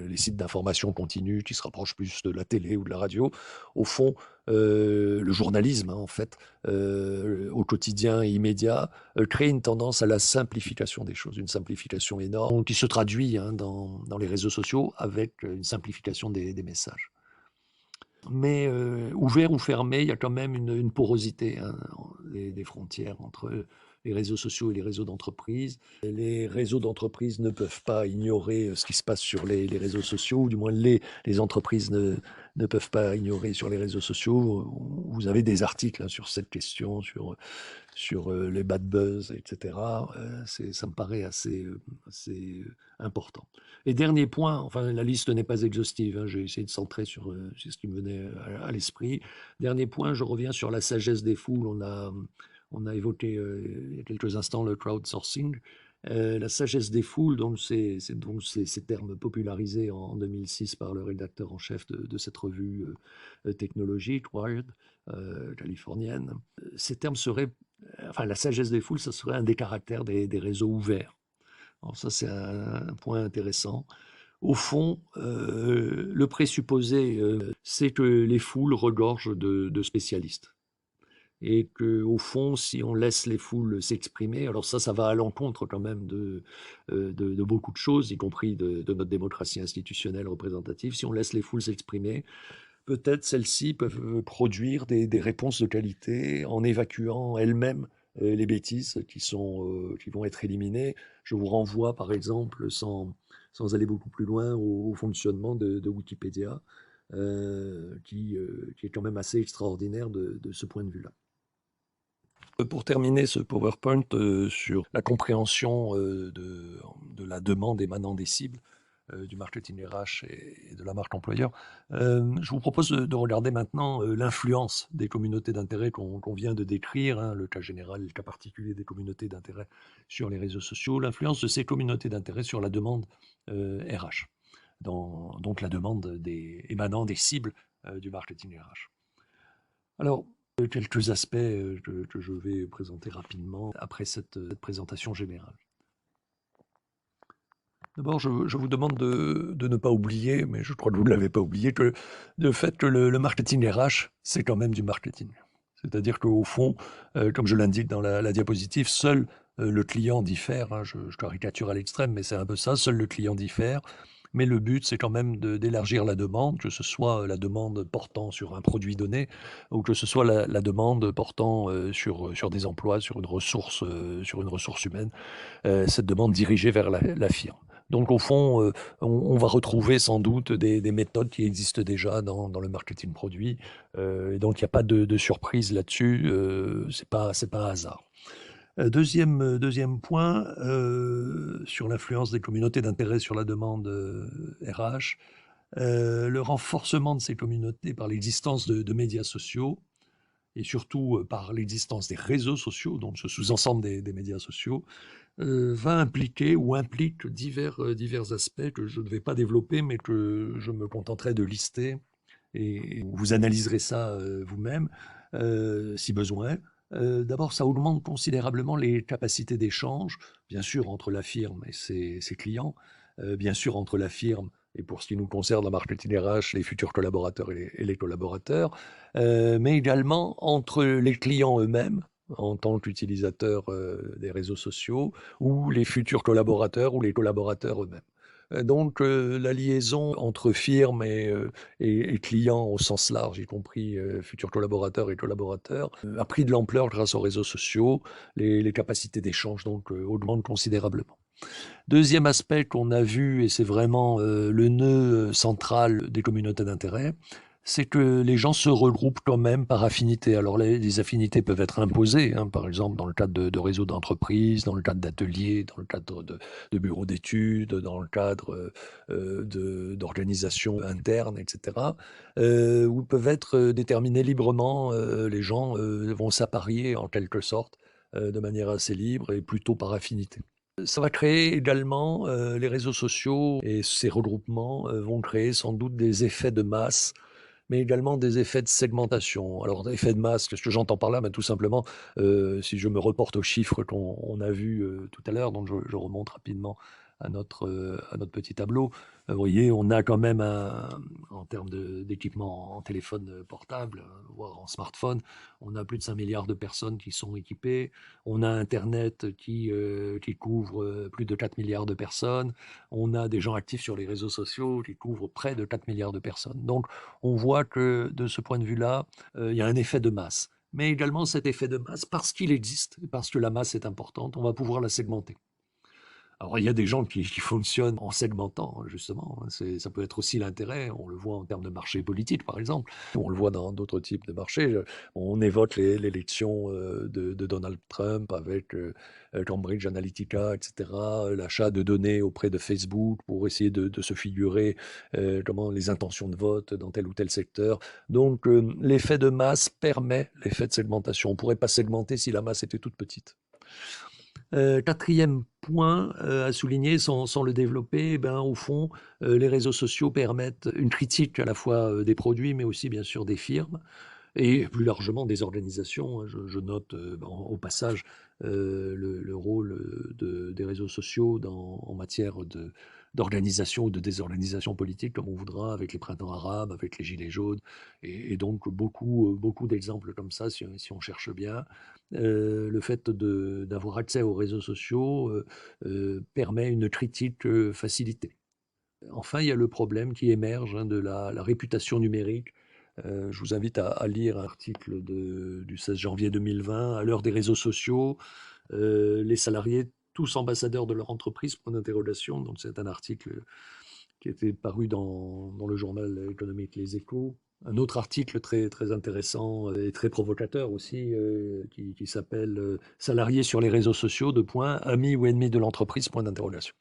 les sites d'information continue qui se rapprochent plus de la télé ou de la radio, au fond, le journalisme, hein, en fait, au quotidien et immédiat, crée une tendance à la simplification des choses, une simplification énorme qui se traduit hein, dans les réseaux sociaux avec une simplification des messages. Mais ouvert ou fermé, il y a quand même une porosité hein, des frontières entre les réseaux sociaux et les réseaux d'entreprise. Les réseaux d'entreprise ne peuvent pas ignorer ce qui se passe sur les réseaux sociaux, ou du moins les entreprises ne peuvent pas ignorer sur les réseaux sociaux. Vous avez des articles hein, sur cette question, sur les bad buzz, etc. Ça me paraît assez important. Et dernier point, enfin la liste n'est pas exhaustive, hein, j'ai essayé de centrer sur ce qui me venait à l'esprit. Dernier point, je reviens sur la sagesse des foules. On a évoqué il y a quelques instants le crowdsourcing. La sagesse des foules, donc c'est donc ces termes popularisés en 2006 par le rédacteur en chef de cette revue technologique, Wired, californienne. Ces termes seraient, enfin la sagesse des foules, ça serait un des caractères des réseaux ouverts. Alors ça c'est un point intéressant. Au fond, le présupposé, c'est que les foules regorgent de spécialistes et que au fond, si on laisse les foules s'exprimer, alors ça va à l'encontre quand même de beaucoup de choses, y compris de notre démocratie institutionnelle représentative. Si on laisse les foules s'exprimer, peut-être celles-ci peuvent produire des réponses de qualité en évacuant elles-mêmes les bêtises qui vont être éliminées. Je vous renvoie par exemple, sans aller beaucoup plus loin, au fonctionnement de Wikipédia, qui est quand même assez extraordinaire de ce point de vue-là. Pour terminer ce PowerPoint sur la compréhension de la demande émanant des cibles du marketing RH et de la marque employeur, je vous propose de regarder maintenant l'influence des communautés d'intérêt qu'on vient de décrire, hein, le cas général et le cas particulier des communautés d'intérêt sur les réseaux sociaux, l'influence de ces communautés d'intérêt sur la demande RH, donc la demande émanant des cibles du marketing RH. Alors, quelques aspects que je vais présenter rapidement après cette présentation générale. D'abord, je vous demande de ne pas oublier, mais je crois que vous ne l'avez pas oublié, que le fait que le marketing RH, c'est quand même du marketing. C'est-à-dire qu'au fond, comme je l'indique dans la diapositive, seul le client diffère, hein, je caricature à l'extrême, mais c'est un peu ça, seul le client diffère. Mais le but, c'est quand même d'élargir la demande, que ce soit la demande portant sur un produit donné, ou que ce soit la demande portant sur des emplois, sur une ressource humaine, cette demande dirigée vers la firme. Donc au fond, on va retrouver sans doute des méthodes qui existent déjà dans le marketing produit, et donc il n'y a pas de surprise là-dessus, c'est pas un hasard. Deuxième point, sur l'influence des communautés d'intérêt sur la demande RH, le renforcement de ces communautés par l'existence de médias sociaux et surtout par l'existence des réseaux sociaux, donc ce sous-ensemble des médias sociaux, va impliquer ou implique divers aspects que je ne vais pas développer, mais que je me contenterai de lister et vous analyserez ça vous-même si besoin. D'abord, ça augmente considérablement les capacités d'échange, bien sûr entre la firme et ses clients, bien sûr entre la firme et pour ce qui nous concerne, la marketing RH, les futurs collaborateurs et les collaborateurs, mais également entre les clients eux-mêmes, en tant qu'utilisateurs des réseaux sociaux, ou les futurs collaborateurs ou les collaborateurs eux-mêmes. Donc, la liaison entre firmes et clients au sens large, y compris futurs collaborateurs et collaborateurs, a pris de l'ampleur grâce aux réseaux sociaux. Les capacités d'échange donc augmentent considérablement. Deuxième aspect qu'on a vu, et c'est vraiment le nœud central des communautés d'intérêt, c'est que les gens se regroupent quand même par affinité. Alors les affinités peuvent être imposées, hein, par exemple dans le cadre de réseaux d'entreprises, dans le cadre d'ateliers, dans le cadre de bureaux d'études, dans le cadre d'organisations internes, etc. Ou peuvent être déterminées librement. Les gens vont s'apparier en quelque sorte de manière assez libre et plutôt par affinité. Ça va créer également, les réseaux sociaux et ces regroupements vont créer sans doute des effets de masse, mais également des effets de segmentation. Alors, effets de masse, qu'est-ce que j'entends par là? Ben, tout simplement, si je me reporte aux chiffres qu'on a vus tout à l'heure, donc je remonte rapidement à notre petit tableau. Vous voyez, on a quand même, en termes d'équipement en téléphone portable, voire en smartphone, on a plus de 5 milliards de personnes qui sont équipées. On a Internet qui couvre plus de 4 milliards de personnes. On a des gens actifs sur les réseaux sociaux qui couvrent près de 4 milliards de personnes. Donc, on voit que de ce point de vue-là, il y a un effet de masse. Mais également cet effet de masse, parce qu'il existe, parce que la masse est importante, on va pouvoir la segmenter. Alors, il y a des gens qui fonctionnent en segmentant, justement. Ça peut être aussi l'intérêt. On le voit en termes de marché politique, par exemple. On le voit dans d'autres types de marchés. On évoque l'élection de Donald Trump avec Cambridge Analytica, etc. L'achat de données auprès de Facebook pour essayer de se figurer comment les intentions de vote dans tel ou tel secteur. Donc, l'effet de masse permet l'effet de segmentation. On ne pourrait pas segmenter si la masse était toute petite. Quatrième point à souligner sans le développer, ben, au fond, les réseaux sociaux permettent une critique à la fois des produits, mais aussi bien sûr des firmes et plus largement des organisations, hein. Je note au passage le rôle des réseaux sociaux en matière d'organisation ou de désorganisation politique, comme on voudra, avec les printemps arabes, avec les gilets jaunes, et donc beaucoup d'exemples comme ça, si on cherche bien. Le fait d'avoir accès aux réseaux sociaux permet une critique facilitée. Enfin, il y a le problème qui émerge hein, de la réputation numérique. Je vous invite à lire un article du 16 janvier 2020. À l'heure des réseaux sociaux, les salariés, tous ambassadeurs de leur entreprise, point d'interrogation. Donc, c'est un article qui était paru dans le journal économique Les Échos. Un autre article très intéressant et très provocateur aussi, qui s'appelle Salariés sur les réseaux sociaux, amis ou ennemis de l'entreprise, point d'interrogation.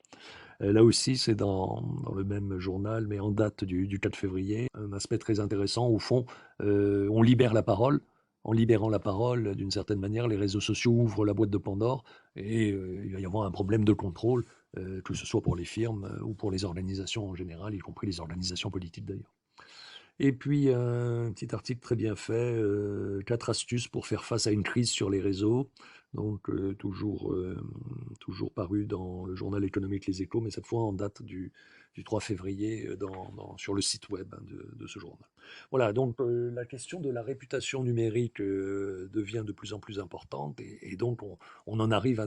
Là aussi, c'est dans le même journal, mais en date du 4 février. Un aspect très intéressant. Au fond, on libère la parole. En libérant la parole, d'une certaine manière, les réseaux sociaux ouvrent la boîte de Pandore et il va y avoir un problème de contrôle, que ce soit pour les firmes ou pour les organisations en général, y compris les organisations politiques d'ailleurs. Et puis, un petit article très bien fait, 4 astuces pour faire face à une crise sur les réseaux. Donc, toujours paru dans le journal économique Les Échos, mais cette fois en date du 3 février sur le site web hein, de ce journal. Voilà, donc la question de la réputation numérique devient de plus en plus importante et donc on en arrive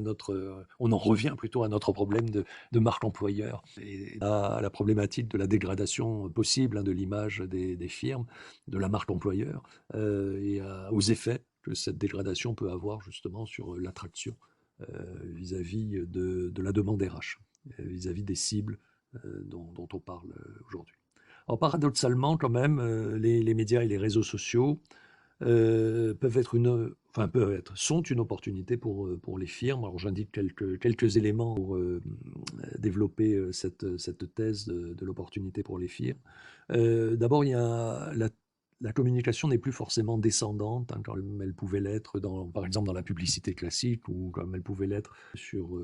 on en revient plutôt à notre problème de marque employeur et à la problématique de la dégradation possible hein, de l'image des firmes, de la marque employeur aux effets que cette dégradation peut avoir justement sur l'attraction vis-à-vis de la demande RH, vis-à-vis des cibles dont on parle aujourd'hui. Alors paradoxalement, quand même, les médias et les réseaux sociaux sont une opportunité pour les firmes. Alors j'indique quelques éléments pour développer cette thèse de l'opportunité pour les firmes. D'abord, il y a la communication n'est plus forcément descendante, hein, comme elle pouvait l'être, par exemple, dans la publicité classique ou comme elle pouvait l'être sur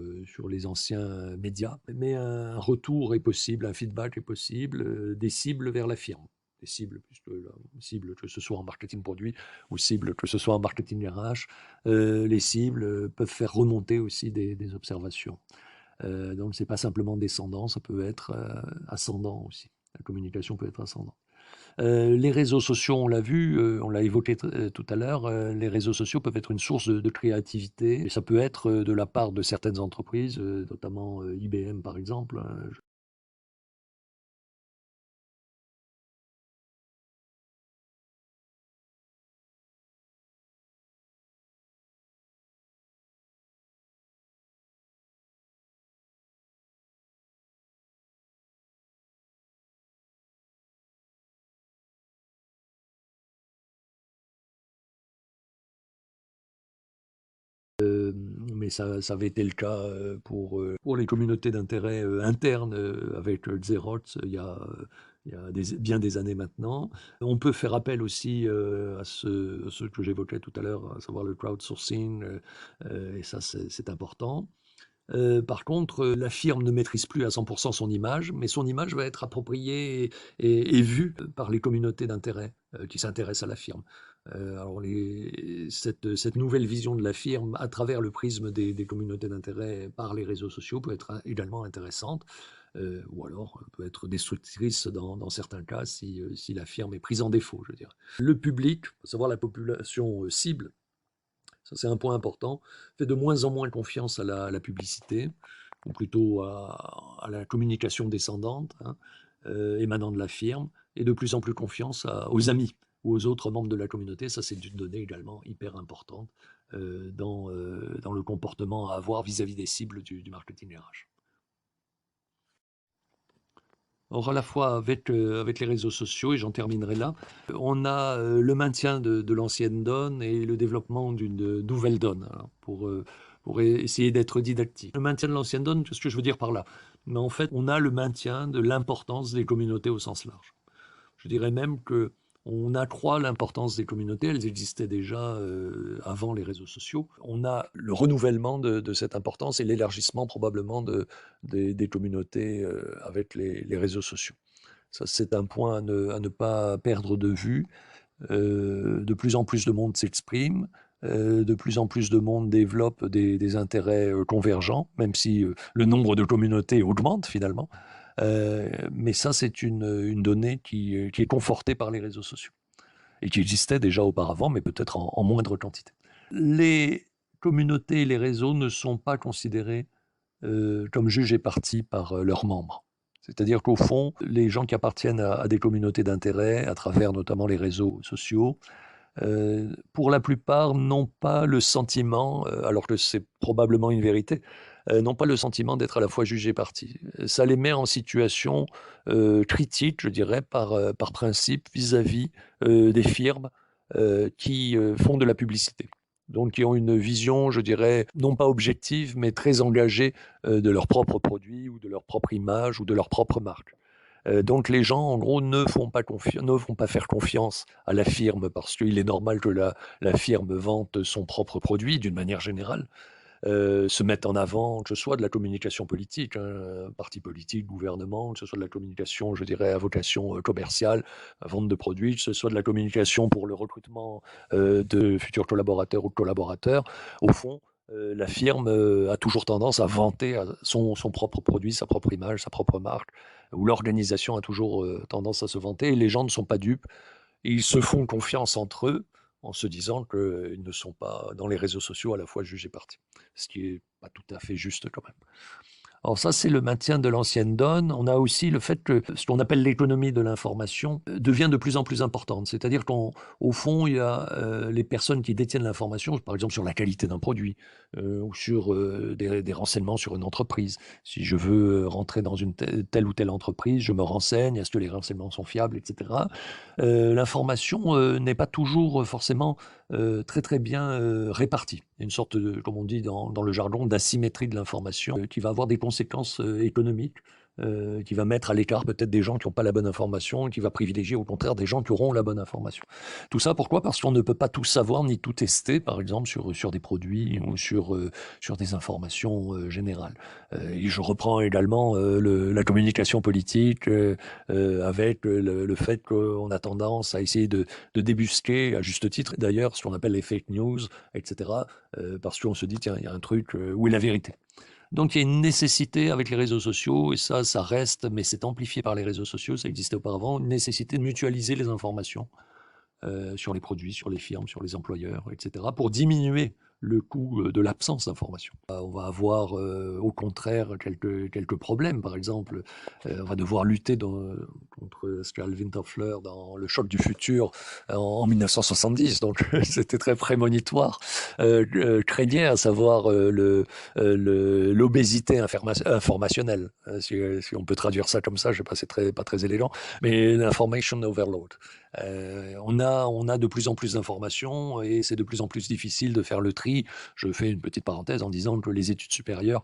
les anciens médias. Mais un retour est possible, un feedback est possible, des cibles vers la firme. Des cibles, puisque la cible, que ce soit en marketing produit ou cible, que ce soit en marketing RH, les cibles peuvent faire remonter aussi des observations. Donc c'est pas simplement descendant, ça peut être ascendant aussi. La communication peut être ascendante. Les réseaux sociaux, on l'a vu, on l'a évoqué tout à l'heure, les réseaux sociaux peuvent être une source de créativité. Et ça peut être de la part de certaines entreprises, notamment IBM par exemple, hein. Mais ça avait été le cas pour les communautés d'intérêt internes avec Xerox il y a bien des années maintenant. On peut faire appel aussi à ce que j'évoquais tout à l'heure, à savoir le crowdsourcing, et ça c'est important. Par contre, la firme ne maîtrise plus à 100% son image, mais son image va être appropriée et vue par les communautés d'intérêt qui s'intéressent à la firme. Alors cette nouvelle vision de la firme à travers le prisme des communautés d'intérêt par les réseaux sociaux peut être également intéressante, ou alors peut être destructrice dans certains cas si la firme est prise en défaut, je dirais. Le public, à savoir la population cible, ça c'est un point important, fait de moins en moins confiance à la publicité, ou plutôt à la communication descendante, hein, émanant de la firme, et de plus en plus confiance aux amis ou aux autres membres de la communauté. Ça c'est une donnée également hyper importante dans le comportement à avoir vis-à-vis des cibles du marketing RH. Or, à la fois avec les réseaux sociaux, et j'en terminerai là, on a le maintien de l'ancienne donne et le développement d'une nouvelle donne, hein, pour essayer d'être didactique. Le maintien de l'ancienne donne, qu'est-ce que je veux dire par là? Mais en fait, on a le maintien de l'importance des communautés au sens large. Je dirais même que on accroît l'importance des communautés, elles existaient déjà avant les réseaux sociaux. On a le renouvellement de cette importance et l'élargissement probablement des communautés avec les réseaux sociaux. Ça, c'est un point à ne pas perdre de vue. De plus en plus de monde s'exprime, de plus en plus de monde développe des intérêts convergents, même si le nombre de communautés augmente finalement. Mais ça, c'est une donnée qui est confortée par les réseaux sociaux et qui existait déjà auparavant, mais peut-être en moindre quantité. Les communautés et les réseaux ne sont pas considérés comme juges et partis par leurs membres. C'est-à-dire qu'au fond, les gens qui appartiennent à des communautés d'intérêt, à travers notamment les réseaux sociaux, pour la plupart, n'ont pas le sentiment, alors que c'est probablement une vérité, n'ont pas le sentiment d'être à la fois juge et parti. Ça les met en situation critique, je dirais, par principe, vis-à-vis des firmes qui font de la publicité. Donc, qui ont une vision, je dirais, non pas objective, mais très engagée de leurs propres produits ou de leur propre image ou de leur propre marque. Donc les gens, en gros, ne vont pas faire confiance à la firme parce qu'il est normal que la firme vende son propre produit d'une manière générale, se mette en avant, que ce soit de la communication politique, hein, parti politique, gouvernement, que ce soit de la communication, je dirais, à vocation commerciale, vente de produits, que ce soit de la communication pour le recrutement de futurs collaborateurs ou de collaborateurs. Au fond, la firme a toujours tendance à vanter son propre produit, sa propre image, sa propre marque, ou l'organisation a toujours tendance à se vanter, et les gens ne sont pas dupes, et ils se font confiance entre eux en se disant qu'ils ne sont pas dans les réseaux sociaux à la fois jugés partis. Ce qui n'est pas tout à fait juste quand même. Alors ça, c'est le maintien de l'ancienne donne. On a aussi le fait que ce qu'on appelle l'économie de l'information devient de plus en plus importante. C'est-à-dire qu'au fond, il y a les personnes qui détiennent l'information, par exemple sur la qualité d'un produit ou sur des renseignements sur une entreprise. Si je veux rentrer dans une telle ou telle entreprise, je me renseigne, est-ce que les renseignements sont fiables, etc. L'information n'est pas toujours forcément très très bien répartie. Il y a une sorte de, comme on dit dans le jargon, d'asymétrie de l'information qui va avoir des conséquences économiques, qui va mettre à l'écart peut-être des gens qui n'ont pas la bonne information, qui va privilégier au contraire des gens qui auront la bonne information. Tout ça pourquoi? Parce qu'on ne peut pas tout savoir ni tout tester, par exemple sur des produits ou sur des informations générales. Et je reprends également la communication politique avec le fait qu'on a tendance à essayer de débusquer, à juste titre d'ailleurs, ce qu'on appelle les fake news, etc. Parce qu'on se dit, tiens, il y a un truc, où est la vérité? Donc il y a une nécessité avec les réseaux sociaux, et ça reste, mais c'est amplifié par les réseaux sociaux, ça existait auparavant, une nécessité de mutualiser les informations sur les produits, sur les firmes, sur les employeurs, etc., pour diminuer le coût de l'absence d'information. On va avoir au contraire quelques problèmes. Par exemple, on va devoir lutter contre ce qu'a Alvin Toffler dans Le choc du futur en 1970, donc c'était très prémonitoire, craignait à savoir l'obésité informationnelle, si on peut traduire ça comme ça, je ne sais pas, c'est pas très élégant, mais l'information overload. On a de plus en plus d'informations et c'est de plus en plus difficile de faire le tri. Je fais une petite parenthèse en disant que les études supérieures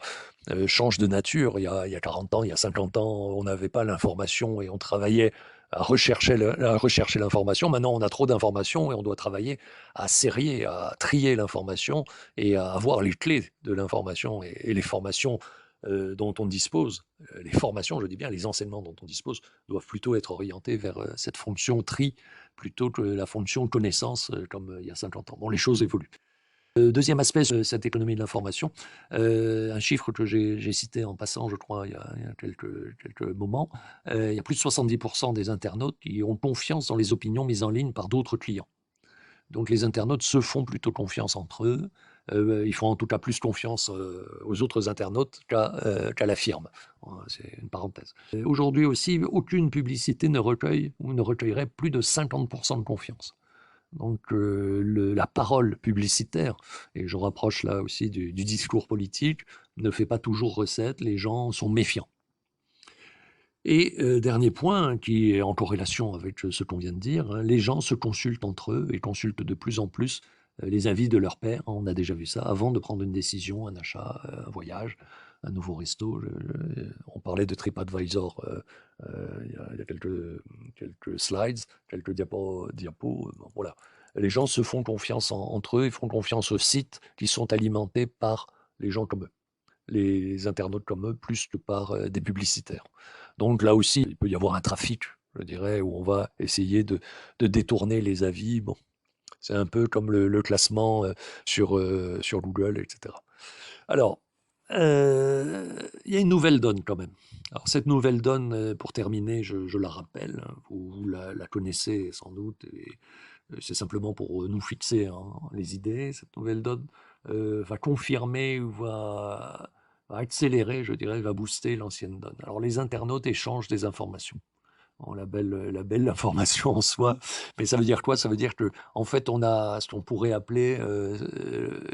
changent de nature. Il y a 40 ans, il y a 50 ans, on n'avait pas l'information et on travaillait à rechercher l'information. Maintenant, on a trop d'informations et on doit travailler à serrer, à trier l'information et à avoir les clés de l'information et les formations dont on dispose. Les formations, je dis bien, les enseignements dont on dispose doivent plutôt être orientés vers cette fonction tri plutôt que la fonction connaissance comme il y a 50 ans. Bon, les choses évoluent. Deuxième aspect de cette économie de l'information, un chiffre que j'ai cité en passant, je crois, il y a quelques moments, il y a plus de 70% des internautes qui ont confiance dans les opinions mises en ligne par d'autres clients. Donc les internautes se font plutôt confiance entre eux, ils font en tout cas plus confiance aux autres internautes qu'à la firme. C'est une parenthèse. Aujourd'hui aussi, aucune publicité ne recueille ou ne recueillerait plus de 50% de confiance. Donc la parole publicitaire, et je rapproche là aussi du discours politique, ne fait pas toujours recette, les gens sont méfiants. Et dernier point, qui est en corrélation avec ce qu'on vient de dire, hein, les gens se consultent entre eux et consultent de plus en plus les avis de leur pairs, on a déjà vu ça, avant de prendre une décision, un achat, un voyage, un nouveau resto. On parlait de TripAdvisor il y a quelques slides, quelques diapos. Voilà. Les gens se font confiance entre eux, ils font confiance aux sites qui sont alimentés par les gens comme eux, les internautes comme eux, plus que par des publicitaires. Donc là aussi, il peut y avoir un trafic, je dirais, où on va essayer de détourner les avis. Bon, c'est un peu comme le classement sur Google, etc. Alors, il y a une nouvelle donne quand même. Alors cette nouvelle donne, pour terminer, je la rappelle, hein, vous la connaissez sans doute, et c'est simplement pour nous fixer hein, les idées. Cette nouvelle donne va confirmer ou va accélérer, je dirais, va booster l'ancienne donne. Alors les internautes échangent des informations. Bon, la belle information en soi, mais ça veut dire quoi? Ça veut dire que en fait, on a ce qu'on pourrait appeler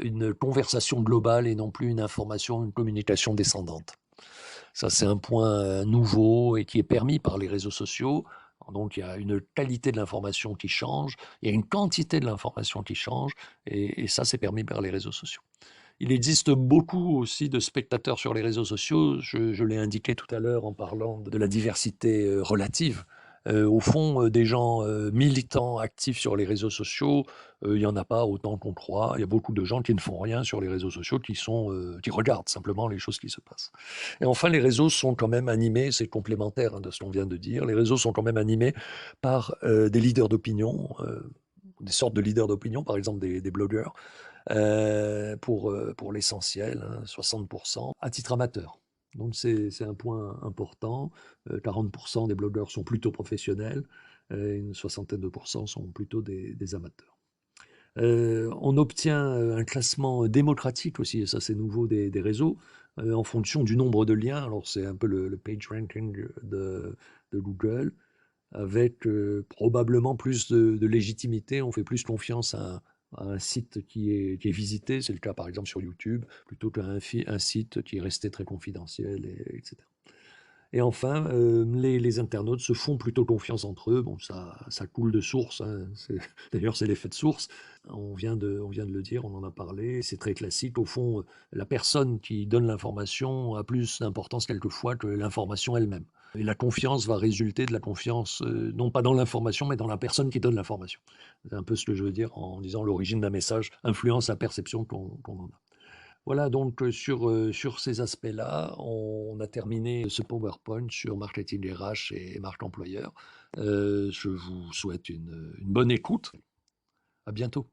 une conversation globale et non plus une information, une communication descendante. Ça, c'est un point nouveau et qui est permis par les réseaux sociaux. Donc, il y a une qualité de l'information qui change, il y a une quantité de l'information qui change, et ça, c'est permis par les réseaux sociaux. Il existe beaucoup aussi de spectateurs sur les réseaux sociaux. Je l'ai indiqué tout à l'heure en parlant de la diversité relative. Au fond, des gens militants, actifs sur les réseaux sociaux, il n'y en a pas autant qu'on croit. Il y a beaucoup de gens qui ne font rien sur les réseaux sociaux, qui regardent simplement les choses qui se passent. Et enfin, les réseaux sont quand même animés, c'est complémentaire hein, de ce qu'on vient de dire, les réseaux sont quand même animés par des leaders d'opinion, des sortes de leaders d'opinion, par exemple des blogueurs, pour l'essentiel, hein, 60%, à titre amateur. Donc c'est un point important. 40% des blogueurs sont plutôt professionnels, une soixantaine de pourcents sont plutôt des amateurs. On obtient un classement démocratique aussi, et ça c'est nouveau des réseaux, en fonction du nombre de liens. Alors c'est un peu le page ranking de Google, avec probablement plus de légitimité. On fait plus confiance à un site qui est visité, c'est le cas par exemple sur YouTube, plutôt qu'à un site qui est resté très confidentiel, etc. Et enfin, les internautes se font plutôt confiance entre eux. Bon, ça coule de source, hein. D'ailleurs, c'est l'effet de source. On vient de le dire, on en a parlé. C'est très classique. Au fond, la personne qui donne l'information a plus d'importance quelquefois que l'information elle-même. Et la confiance va résulter de la confiance, non pas dans l'information, mais dans la personne qui donne l'information. C'est un peu ce que je veux dire en disant l'origine d'un message influence la perception qu'on en a. Voilà, donc sur ces aspects-là, on a terminé ce PowerPoint sur marketing RH et marque employeur. Je vous souhaite une bonne écoute. À bientôt.